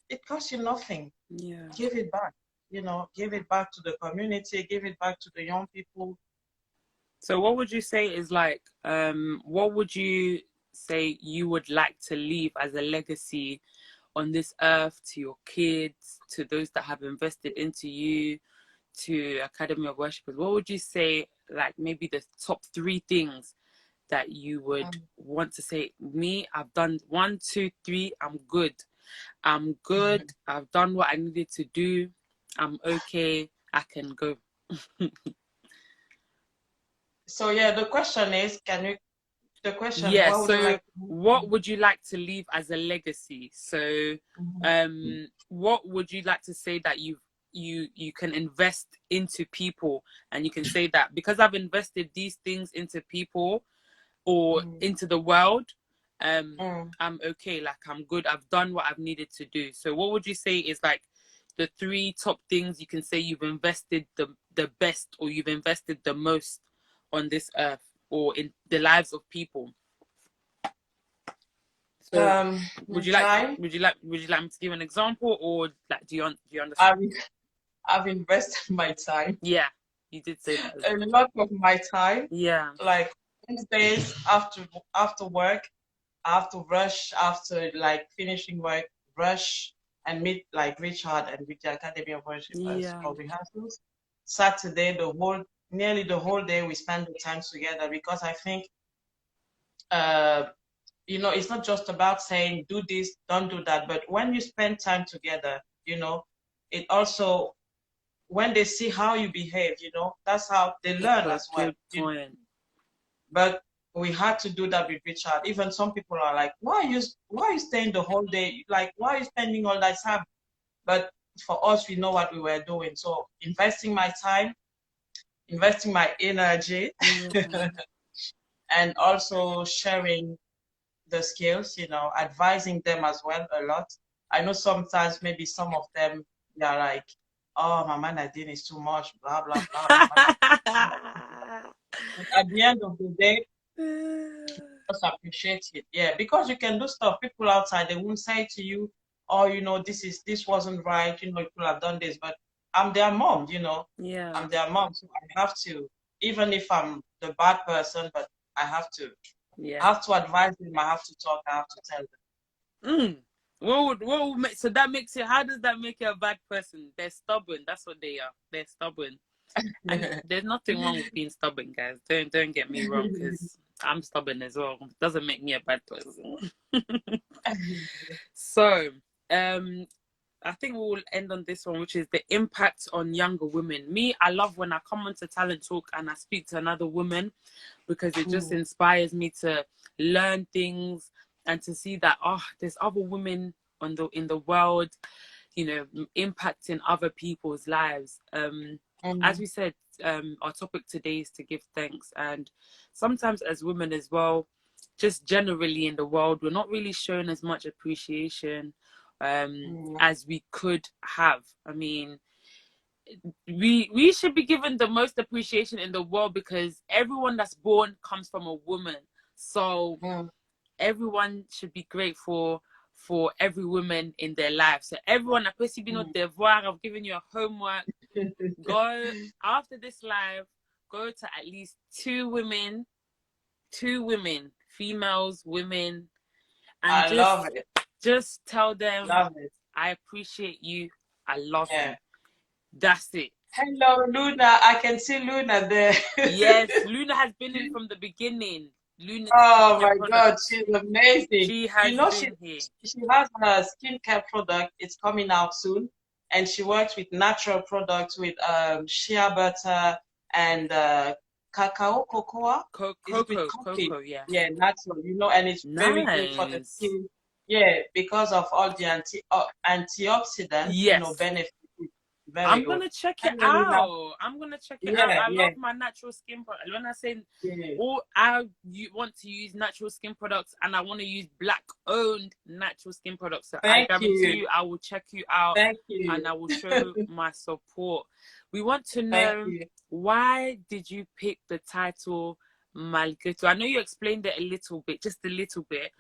[SPEAKER 2] It costs you nothing.
[SPEAKER 1] Yeah.
[SPEAKER 2] Give it back. Give it back to the community. Give it back to the young people.
[SPEAKER 1] So what would you say is like, what would you say you would like to leave as a legacy on this earth to your kids, to those that have invested into you, to Academy of Worshippers? What would you say, like maybe the top 3 things that you would want to say? Me, I've done 1, 2, 3, I'm good. I'm good. I've done what I needed to do. I'm okay. I can go.
[SPEAKER 2] So yeah, the question is, the question,
[SPEAKER 1] Yeah,
[SPEAKER 2] what would you
[SPEAKER 1] so
[SPEAKER 2] like to
[SPEAKER 1] what would you like to leave as a legacy? So
[SPEAKER 2] do?
[SPEAKER 1] what would you like to say that you can invest into people, and you can say that because I've invested these things into people or into the world, I'm okay, like I'm good, I've done what I've needed to do. So what would you say is like the 3 top things you can say you've invested the best, or you've invested the most on this earth or in the lives of people? So
[SPEAKER 2] My time.
[SPEAKER 1] would you like me to give an example, or like do you understand?
[SPEAKER 2] I've, I've invested my time,
[SPEAKER 1] Yeah, you did say that as
[SPEAKER 2] a
[SPEAKER 1] well.
[SPEAKER 2] lot of my time.
[SPEAKER 1] Yeah.
[SPEAKER 2] Like Wednesdays after work, I have to rush after like finishing work, rush and meet like Richard and with the Academy of Worshipers
[SPEAKER 1] Yeah.
[SPEAKER 2] for rehearsals. Saturday, nearly the whole day, we spend the time together because I think, uh, it's not just about saying do this, don't do that, but when you spend time together, it also, when they see how you behave, that's how they learn
[SPEAKER 1] So
[SPEAKER 2] as well.
[SPEAKER 1] good point.
[SPEAKER 2] But we had to do that with Richard. Even some people are like, why are you staying the whole day? Like, why are you spending all that time? But for us, we know what we were doing. So investing my time, investing my energy,
[SPEAKER 1] Yeah.
[SPEAKER 2] and also sharing the skills, advising them as well a lot. I know sometimes maybe some of them, they're like, oh, Mama Nadyn is too much, blah, blah, blah. But at the end of the day, just appreciate it. Yeah, because you can do stuff. People outside, they won't say to you, oh, this wasn't right, you could have done this. But I'm their mom,
[SPEAKER 1] Yeah.
[SPEAKER 2] I'm their mom. So I have to, even if I'm the bad person, but I have to.
[SPEAKER 1] Yeah.
[SPEAKER 2] I have to advise them, I have to talk, I have to tell them.
[SPEAKER 1] What would make, so that makes you, how does that make you a bad person? They're stubborn. That's what they are. They're stubborn. And there's nothing wrong with being stubborn, guys. Don't get me wrong, because I'm stubborn as well. It doesn't make me a bad person. So, I think we'll end on this one, which is the impact on younger women. Me, I love when I come onto Talent Talk and I speak to another woman, because it just inspires me to learn things and to see that there's other women in the world, impacting other people's lives. As we said, our topic today is to give thanks, and sometimes as women as well, just generally in the world, we're not really shown as much appreciation as we could have. I mean, we should be given the most appreciation in the world, because everyone that's born comes from a woman. So everyone should be grateful for every woman in their life. So everyone, I possibly not devoir. I've given you a homework. Go after this live. Go to at least two women, females, women, and
[SPEAKER 2] I love it.
[SPEAKER 1] Just tell them,
[SPEAKER 2] Love it.
[SPEAKER 1] I appreciate you. I love you. That's it.
[SPEAKER 2] Hello, Luna. I can see Luna there.
[SPEAKER 1] Yes, Luna has been in from the beginning. Luna.
[SPEAKER 2] Oh my God, she's amazing.
[SPEAKER 1] She has been here.
[SPEAKER 2] She has her skincare product. It's coming out soon, and she works with natural products with shea butter and cocoa.
[SPEAKER 1] Cocoa, yeah.
[SPEAKER 2] Yeah, natural. You know, and it's very good for the skin. Yeah, because of all the antioxidant, you know, benefits.
[SPEAKER 1] I'm gonna check it out. I'm gonna check it out. I love my natural skin product. When I say I want to use natural skin products, and I want to use Black-owned natural skin products, so I guarantee you, I will check you out, and I will show my support. We want to know, why did you pick the title Malgré Tout? I know you explained it a little bit, just a little bit,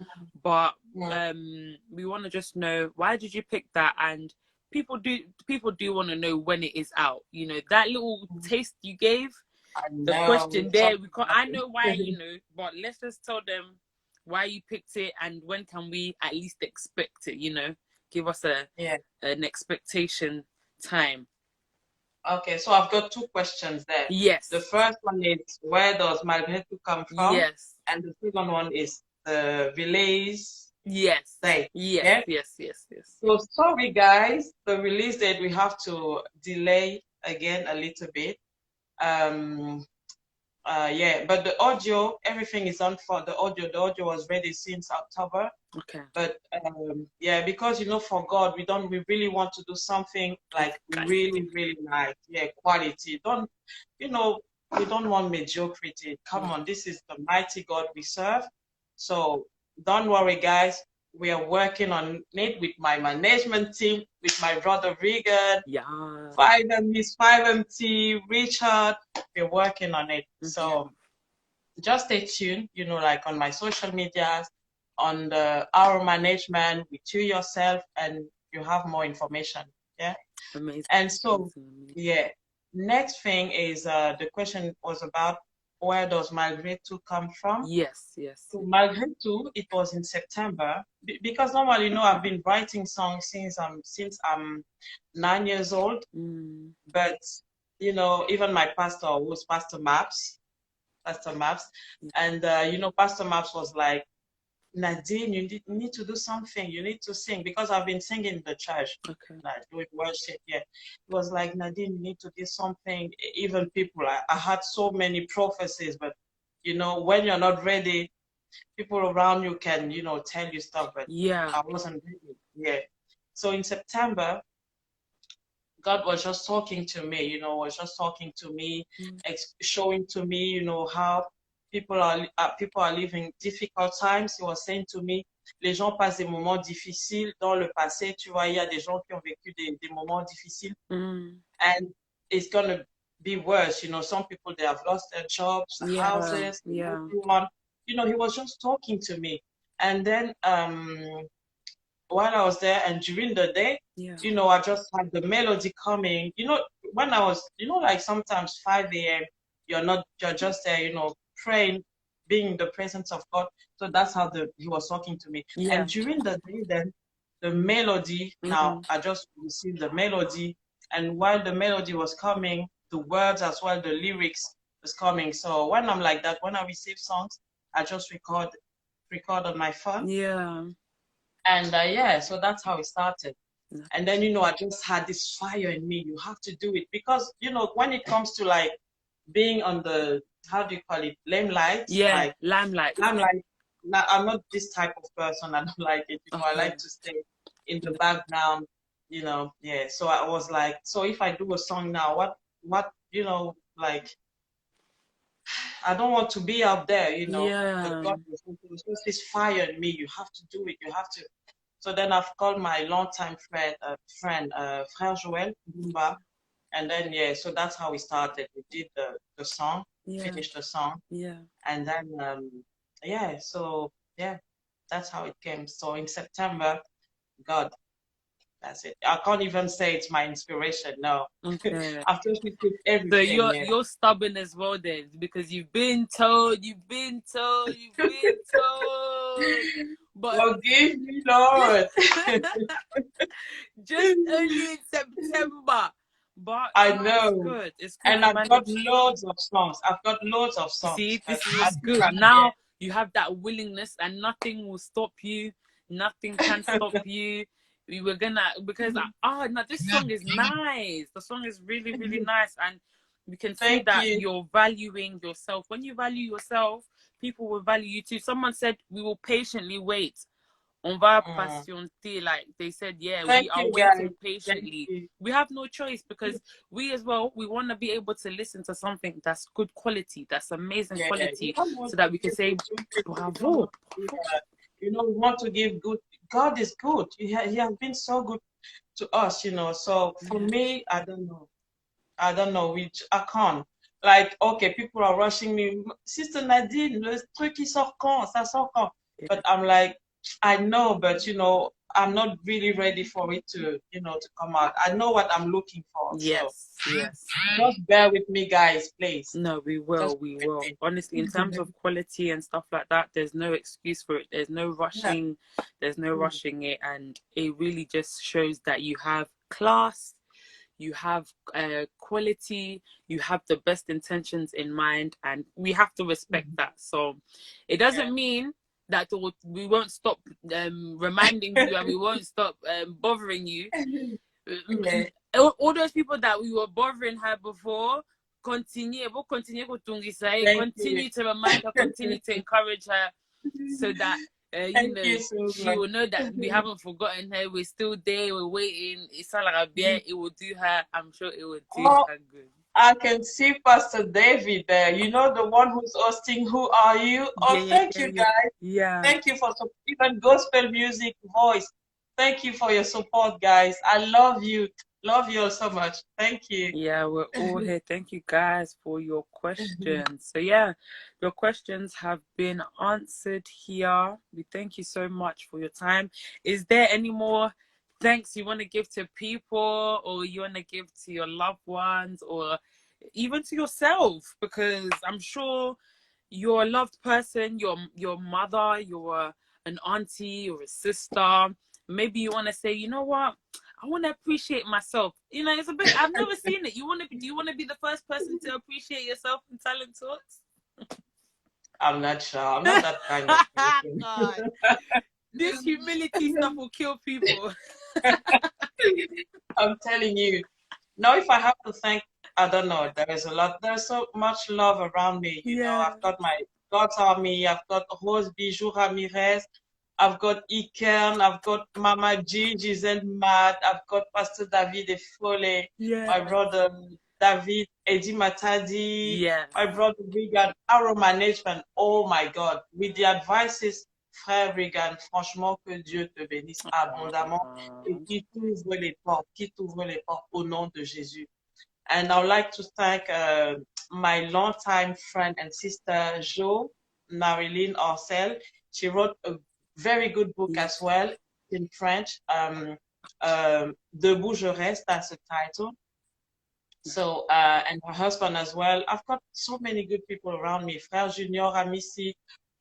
[SPEAKER 1] but we want to just know, why did you pick that? And people do want to know when it is out. You know, that little taste you gave, the question there, I know why, you know, but let's just tell them why you picked it, and when can we at least expect it, you know? Give us an expectation time.
[SPEAKER 2] Okay, so I've got two questions there.
[SPEAKER 1] Yes.
[SPEAKER 2] The first one is, where does Malgré Tout come from?
[SPEAKER 1] Yes.
[SPEAKER 2] And the second one is the release date.
[SPEAKER 1] Yes.
[SPEAKER 2] So sorry guys, the release date we have to delay again a little bit. But the audio, everything is on for the audio. The audio was ready since October.
[SPEAKER 1] Okay.
[SPEAKER 2] But because, you know, for God, we really want to do something like really like, quality. We don't want mediocrity. Come on, this is the mighty God we serve. So don't worry, guys. We are working on it with my management team, with my brother Reegan, Miss 5MT, Richard. We're working on it. So just stay tuned, you know, like on my social medias, on our management, with you yourself, and you have more information. Yeah.
[SPEAKER 1] Amazing.
[SPEAKER 2] And so, next thing is the question was about, where does Malgré Tout come from?
[SPEAKER 1] Yes.
[SPEAKER 2] So Malgré Tout, it was in September, because normally, you know, I've been writing songs since I'm 9 years old. But, you know, even my pastor was Pastor Maps, and you know, Pastor Maps was like, Nadyn, you need to do something. You need to sing, because I've been singing in the church, like doing worship. Yeah, it was like, Nadyn, you need to do something. Even people, I had so many prophecies, but you know, when you're not ready, people around you can, you know, tell you stuff. But I wasn't ready. Yeah. So in September, God was just talking to me. You know, showing to me, you know, how people are living difficult times. He was saying to me, les gens passent des moments difficiles dans le passé. Tu vois, il y a des gens qui ont vécu des moments difficiles. And it's going to be worse. You know, some people, they have lost their jobs, houses, everyone. You know, he was just talking to me. And then while I was there and during the day, you know, I just had the melody coming. You know, when I was, you know, like sometimes 5 a.m., you're just there, you know, praying, being in the presence of God. So that's how he was talking to me. And during the day, then the melody, now I just received the melody. And while the melody was coming, the words as well, the lyrics was coming. So when I'm like that, when I receive songs, I just record on my phone. And so that's how it started. And then, you know, I just had this fire in me. You have to do it, because, you know, when it comes to like being on the, how do you call it, limelight?
[SPEAKER 1] Like, limelight.
[SPEAKER 2] Now, I'm not this type of person. I don't like it. You know, I like to stay in the background, you know. Yeah. So I was like, so if I do a song now, what, you know, like, I don't want to be out there, you know. But God was just this fire in me. You have to do it. You have to. So then I've called my longtime Frère Joël Bumba, and then yeah, so that's how we started. We did the song,
[SPEAKER 1] Yeah.
[SPEAKER 2] finished the song,
[SPEAKER 1] Yeah.
[SPEAKER 2] and then yeah, so yeah, that's how it came. So in September, God, that's it. I can't even say it's my inspiration. No,
[SPEAKER 1] Okay.
[SPEAKER 2] I've just received
[SPEAKER 1] So
[SPEAKER 2] everything. Yeah.
[SPEAKER 1] you're stubborn as well then, because you've been told, you've been told, you've been told. But
[SPEAKER 2] Forgive me,
[SPEAKER 1] just,
[SPEAKER 2] Lord.
[SPEAKER 1] just only in September. But
[SPEAKER 2] I
[SPEAKER 1] no, it's
[SPEAKER 2] know.
[SPEAKER 1] good. It's good
[SPEAKER 2] And
[SPEAKER 1] you
[SPEAKER 2] I've got
[SPEAKER 1] managed.
[SPEAKER 2] loads of songs. I've got loads of
[SPEAKER 1] You
[SPEAKER 2] songs,
[SPEAKER 1] see,
[SPEAKER 2] but
[SPEAKER 1] this is
[SPEAKER 2] I
[SPEAKER 1] what's
[SPEAKER 2] think
[SPEAKER 1] good.
[SPEAKER 2] yeah.
[SPEAKER 1] Now you have that willingness, and nothing will stop you. Nothing can stop you. We were gonna, because no, this song is nice. The song is really, really nice, and we can see
[SPEAKER 2] Thank
[SPEAKER 1] that
[SPEAKER 2] you.
[SPEAKER 1] you're valuing yourself. When you value yourself, people will value you too. Someone said we will patiently wait. On va
[SPEAKER 2] Mm.
[SPEAKER 1] patienter, like they said, yeah, we
[SPEAKER 2] Thank
[SPEAKER 1] are
[SPEAKER 2] you, guys.
[SPEAKER 1] waiting
[SPEAKER 2] Thank
[SPEAKER 1] patiently.
[SPEAKER 2] you.
[SPEAKER 1] We have no choice, because we as well, we want to be able to listen to something that's good quality, that's amazing
[SPEAKER 2] Yeah, we
[SPEAKER 1] quality,
[SPEAKER 2] don't want
[SPEAKER 1] so
[SPEAKER 2] to
[SPEAKER 1] that we can
[SPEAKER 2] give
[SPEAKER 1] say,
[SPEAKER 2] opportunity. We don't
[SPEAKER 1] bravo,
[SPEAKER 2] want to give,
[SPEAKER 1] bravo.
[SPEAKER 2] we want to give good. God is good. He has been so good to us, So for
[SPEAKER 1] Yeah.
[SPEAKER 2] me, I don't know. I don't know which I can't. Like, okay, people are rushing me. Sister Nadine, le truc qui sort quand? Ça sort quand?
[SPEAKER 1] Yeah.
[SPEAKER 2] But I'm like, I know, but I'm not really ready for it to come out. I know what I'm looking for. So
[SPEAKER 1] Yes, yes.
[SPEAKER 2] just bear with me, guys, please.
[SPEAKER 1] No, we will,
[SPEAKER 2] Just
[SPEAKER 1] we
[SPEAKER 2] bear
[SPEAKER 1] will.
[SPEAKER 2] with
[SPEAKER 1] Honestly, in terms
[SPEAKER 2] me.
[SPEAKER 1] of quality and stuff like that, there's no excuse for it. There's no
[SPEAKER 2] Yeah.
[SPEAKER 1] rushing. There's no rushing it, and it really just shows that you have class, you have quality, you have the best intentions in mind, and we have to respect that. So it doesn't mean that we won't stop reminding you, and we won't stop bothering you.
[SPEAKER 2] Yeah.
[SPEAKER 1] All those people that we were bothering her before, continue
[SPEAKER 2] Thank you.
[SPEAKER 1] to remind her, continue to encourage her, so that
[SPEAKER 2] Thank you so
[SPEAKER 1] she
[SPEAKER 2] much.
[SPEAKER 1] will know that we haven't forgotten her. We're still there. We're waiting. It's not like a beer. It will do her. I'm sure it will do
[SPEAKER 2] Oh,
[SPEAKER 1] her good.
[SPEAKER 2] I can see Pastor David there. You know, the one who's hosting Who Are You?
[SPEAKER 1] Yeah,
[SPEAKER 2] Oh,
[SPEAKER 1] yeah,
[SPEAKER 2] thank
[SPEAKER 1] yeah,
[SPEAKER 2] you,
[SPEAKER 1] yeah,
[SPEAKER 2] guys.
[SPEAKER 1] yeah.
[SPEAKER 2] Thank you for even gospel music voice. Thank you for your support, guys. I love you. Love you all so much. Thank you.
[SPEAKER 1] Yeah, we're all here. Thank you guys for your questions. So yeah, your questions have been answered here. We thank you so much for your time. Is there any more thanks you want to give to people, or you want to give to your loved ones, or even to yourself? Because I'm sure you're a loved person, your mother, you're an auntie or a sister. Maybe you want to say, you know what? I want to appreciate myself. It's a bit. I've never seen it. Do you want to be the first person to appreciate yourself in Talent Talks?
[SPEAKER 2] I'm not sure. I'm not that kind of person.
[SPEAKER 1] God, this humility stuff will kill people.
[SPEAKER 2] I'm telling you. Now, if I have to thank, I don't know, there's so much love around me.
[SPEAKER 1] Yeah.
[SPEAKER 2] I've got my God's Army, I've got Rose Bijou Ramirez, I've got Ikern, I've got Mama G, Giselle Matt, I've got Pastor David Efole,
[SPEAKER 1] Yeah.
[SPEAKER 2] my brother David, Eddie Matadi,
[SPEAKER 1] Yeah.
[SPEAKER 2] my brother Reegan, Arrow Management. Oh my God, with the advices, frère Reegan, franchement, que Dieu te bénisse abondamment et qui t'ouvre les portes au nom de Jésus. And I would like to thank my longtime friend and sister, Jo Marilyn Orcel. She wrote a very good book as well in French. Debout je reste, that's the title. So, and her husband as well. I've got so many good people around me. Frère Junior Amici,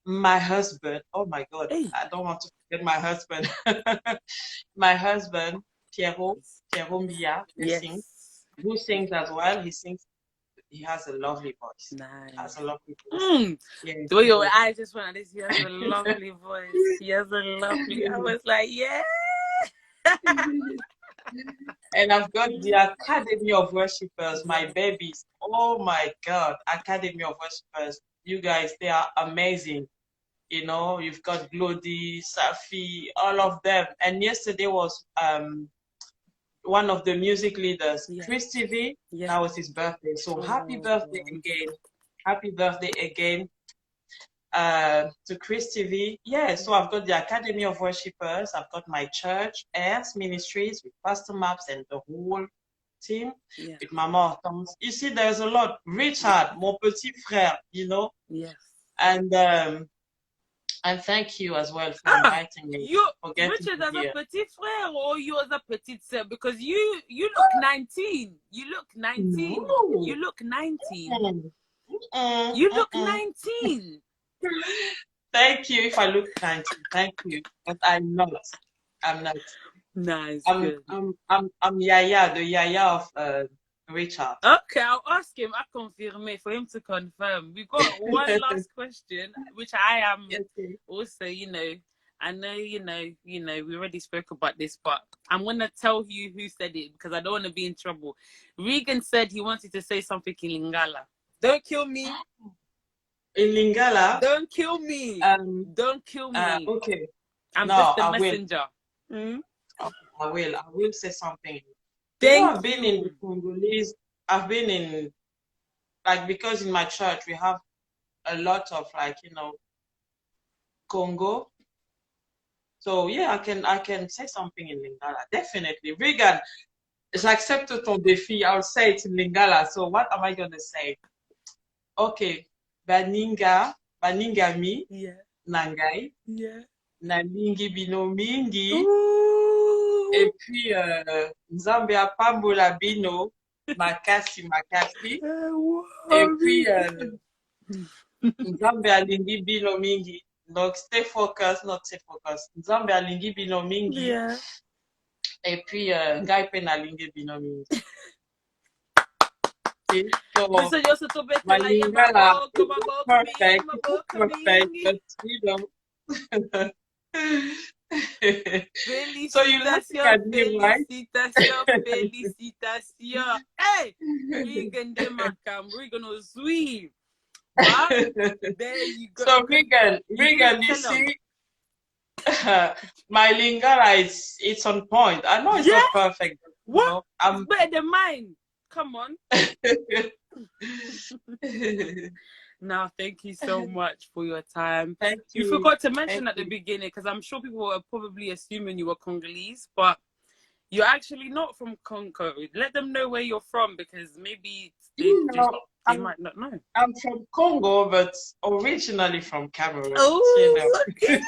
[SPEAKER 2] my husband. Oh my God,
[SPEAKER 1] Hey.
[SPEAKER 2] I don't want to forget my husband. My husband, Pierrot Mia, who sings as well. He has a lovely voice.
[SPEAKER 1] Nice.
[SPEAKER 2] Has a lovely voice. Yeah,
[SPEAKER 1] the way your eyes just went, this. He has a lovely voice. He has a lovely. I was like, yeah.
[SPEAKER 2] And I've got the Academy of Worshippers, my babies. Oh my God, Academy of Worshippers. You guys, they are amazing. You've got Glody, Safi, all of them. And yesterday was one of the music leaders, Chris TV. That was his birthday. So happy birthday again. Happy birthday again. to Chris TV. Yeah, so I've got the Academy of Worshippers. I've got my church, Airs Ministries, with Pastor Maps and the whole team, with Mama Hortense. You see, there's a lot. Richard, mon petit frère, you know.
[SPEAKER 1] Yes.
[SPEAKER 2] And thank you as well for inviting me.
[SPEAKER 1] Richard as a petit frère or you as a petite sœur? Because you look 19. You look 19. No. You look 19. You look 19.
[SPEAKER 2] Thank you. If I look 19, thank you. But I'm not.
[SPEAKER 1] Nice.
[SPEAKER 2] I'm Yaya, the Yaya of Richard.
[SPEAKER 1] Okay, I'll ask him. I confirm for him to confirm. We've got one last question, which I am also, I know, we already spoke about this, but I'm going to tell you who said it because I don't want to be in trouble. Reegan said he wanted to say something in Lingala. Don't kill me.
[SPEAKER 2] In Lingala?
[SPEAKER 1] Don't kill me. Don't kill me.
[SPEAKER 2] Okay.
[SPEAKER 1] I'm just a messenger.
[SPEAKER 2] I will say something.
[SPEAKER 1] I've
[SPEAKER 2] been in the Congolese. I've been in, because in my church we have a lot of Congo. So yeah, I can say something in Lingala. Definitely. Reegan, j'accepte ton défi. I'll say it in Lingala. So what am I gonna say? Okay. Baninga mi.
[SPEAKER 1] Yeah.
[SPEAKER 2] Nangai.
[SPEAKER 1] Yeah.
[SPEAKER 2] Nalingi bino mingi. Et puis, Nzambe apambola bino, makasi. Et puis, Nzambe alingi bino mingi. Donc, stay focused, not stay focused. Nzambe alingi bino mingi.
[SPEAKER 1] Yeah.
[SPEAKER 2] Et puis, ngai pe nalingi bino mingi. So, my Lingala is perfect, but so you look at me, right?
[SPEAKER 1] Félicitations. Hey, Reegan Reegan was sweet. Wow. There you go.
[SPEAKER 2] So Reegan, you see, my Lingala it's on point. I know it's not perfect.
[SPEAKER 1] What? It's better than mine. Come on. Now, thank you so much for your time.
[SPEAKER 2] Thank you.
[SPEAKER 1] You forgot to mention at the beginning, because I'm sure people were probably assuming you were Congolese, but you're actually not from Congo. Let them know where you're from, because maybe they might not know.
[SPEAKER 2] I'm from Congo, but originally from Cameroon.
[SPEAKER 1] Oh, okay.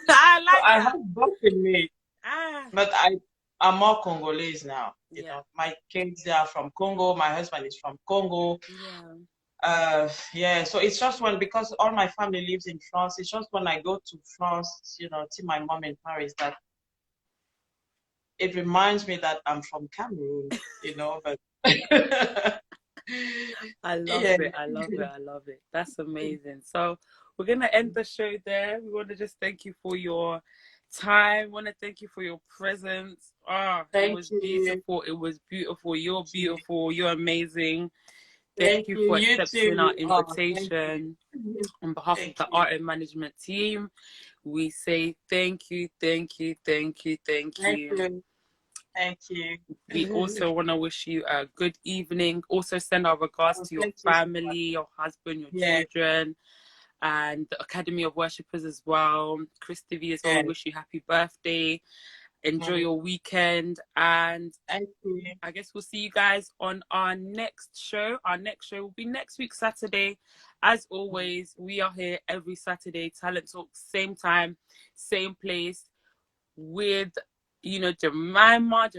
[SPEAKER 1] I
[SPEAKER 2] have both in me. But I'm more Congolese now. You know, my kids are from Congo. My husband is from Congo. So it's just because all my family lives in France, it's just when I go to France, see my mom in Paris, that it reminds me that I'm from Cameroon, but
[SPEAKER 1] I love it. That's amazing. So we're gonna end the show there. We want to just thank you for your time. We want to thank you for your presence. It was beautiful. It was beautiful. You're beautiful. You're amazing. Thank you for accepting our invitation. On behalf of the art and management team, we say thank you.
[SPEAKER 2] Thank you.
[SPEAKER 1] We also want to wish you a good evening. Also send our regards to your family, your husband, your children, and the Academy of Worshippers as well. Chris TV as well. Wish you happy birthday. Enjoy your weekend, and I guess we'll see you guys on our next show. Our next show will be next week, Saturday. As always, we are here every Saturday, Talent Talk, same time, same place, with, Jemima,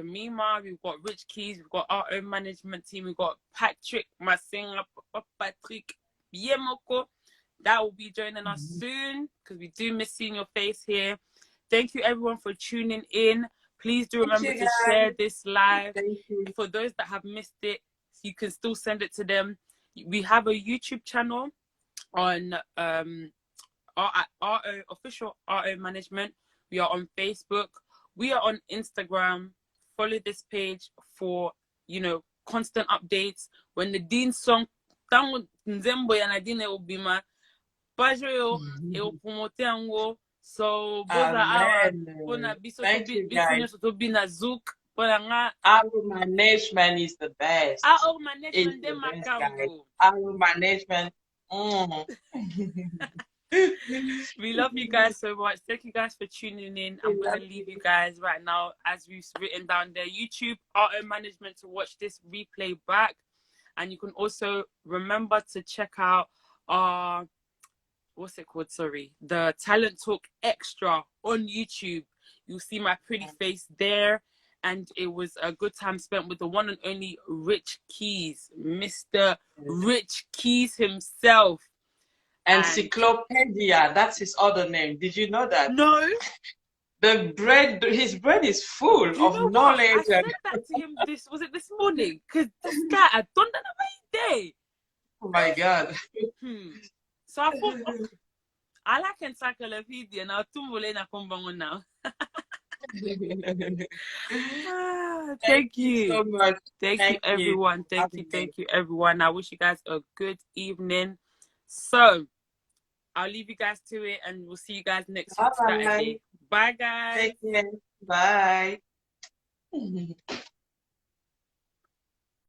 [SPEAKER 1] we've got Rich Keys, we've got our own management team, we've got Patrick, my singer, Patrick Yemoko. That will be joining us soon, because we do miss seeing your face here. Thank you, everyone, for tuning in. Please do remember to share this live. For those that have missed it, you can still send it to them. We have a YouTube channel on our official RO Management. We are on Facebook. We are on Instagram. Follow this page for, constant updates. When the Dean song, Tango Nzembo ya Nadyn will be my Pajo, it will promote ango. So,
[SPEAKER 2] thank you, guys. Our management is the best.
[SPEAKER 1] Our management,
[SPEAKER 2] Our management, Mm.
[SPEAKER 1] We love you guys so much. Thank you guys for tuning in. I'm going to leave you guys right now, as we've written down there, YouTube auto management to watch this replay back. And you can also remember to check out our, what's it called? Sorry, the Talent Talk Extra on YouTube. You'll see my pretty face there. And it was a good time spent with the one and only Rich Keys, Mr. Rich Keys himself.
[SPEAKER 2] Encyclopedia, that's his other name. Did you know that?
[SPEAKER 1] No.
[SPEAKER 2] His brain is full
[SPEAKER 1] Do you
[SPEAKER 2] of
[SPEAKER 1] know what? I
[SPEAKER 2] knowledge.
[SPEAKER 1] said that to him this morning? Because this guy, I don't know the way.
[SPEAKER 2] Oh my God.
[SPEAKER 1] So I thought, I like encyclopedia now. Tumbole kombango now. Thank you
[SPEAKER 2] so much.
[SPEAKER 1] Thank you, everyone. Thank you, everyone. I wish you guys a good evening. So I'll leave you guys to it, and we'll see you guys next week, Saturday. Bye, guys.
[SPEAKER 2] Take care. Bye.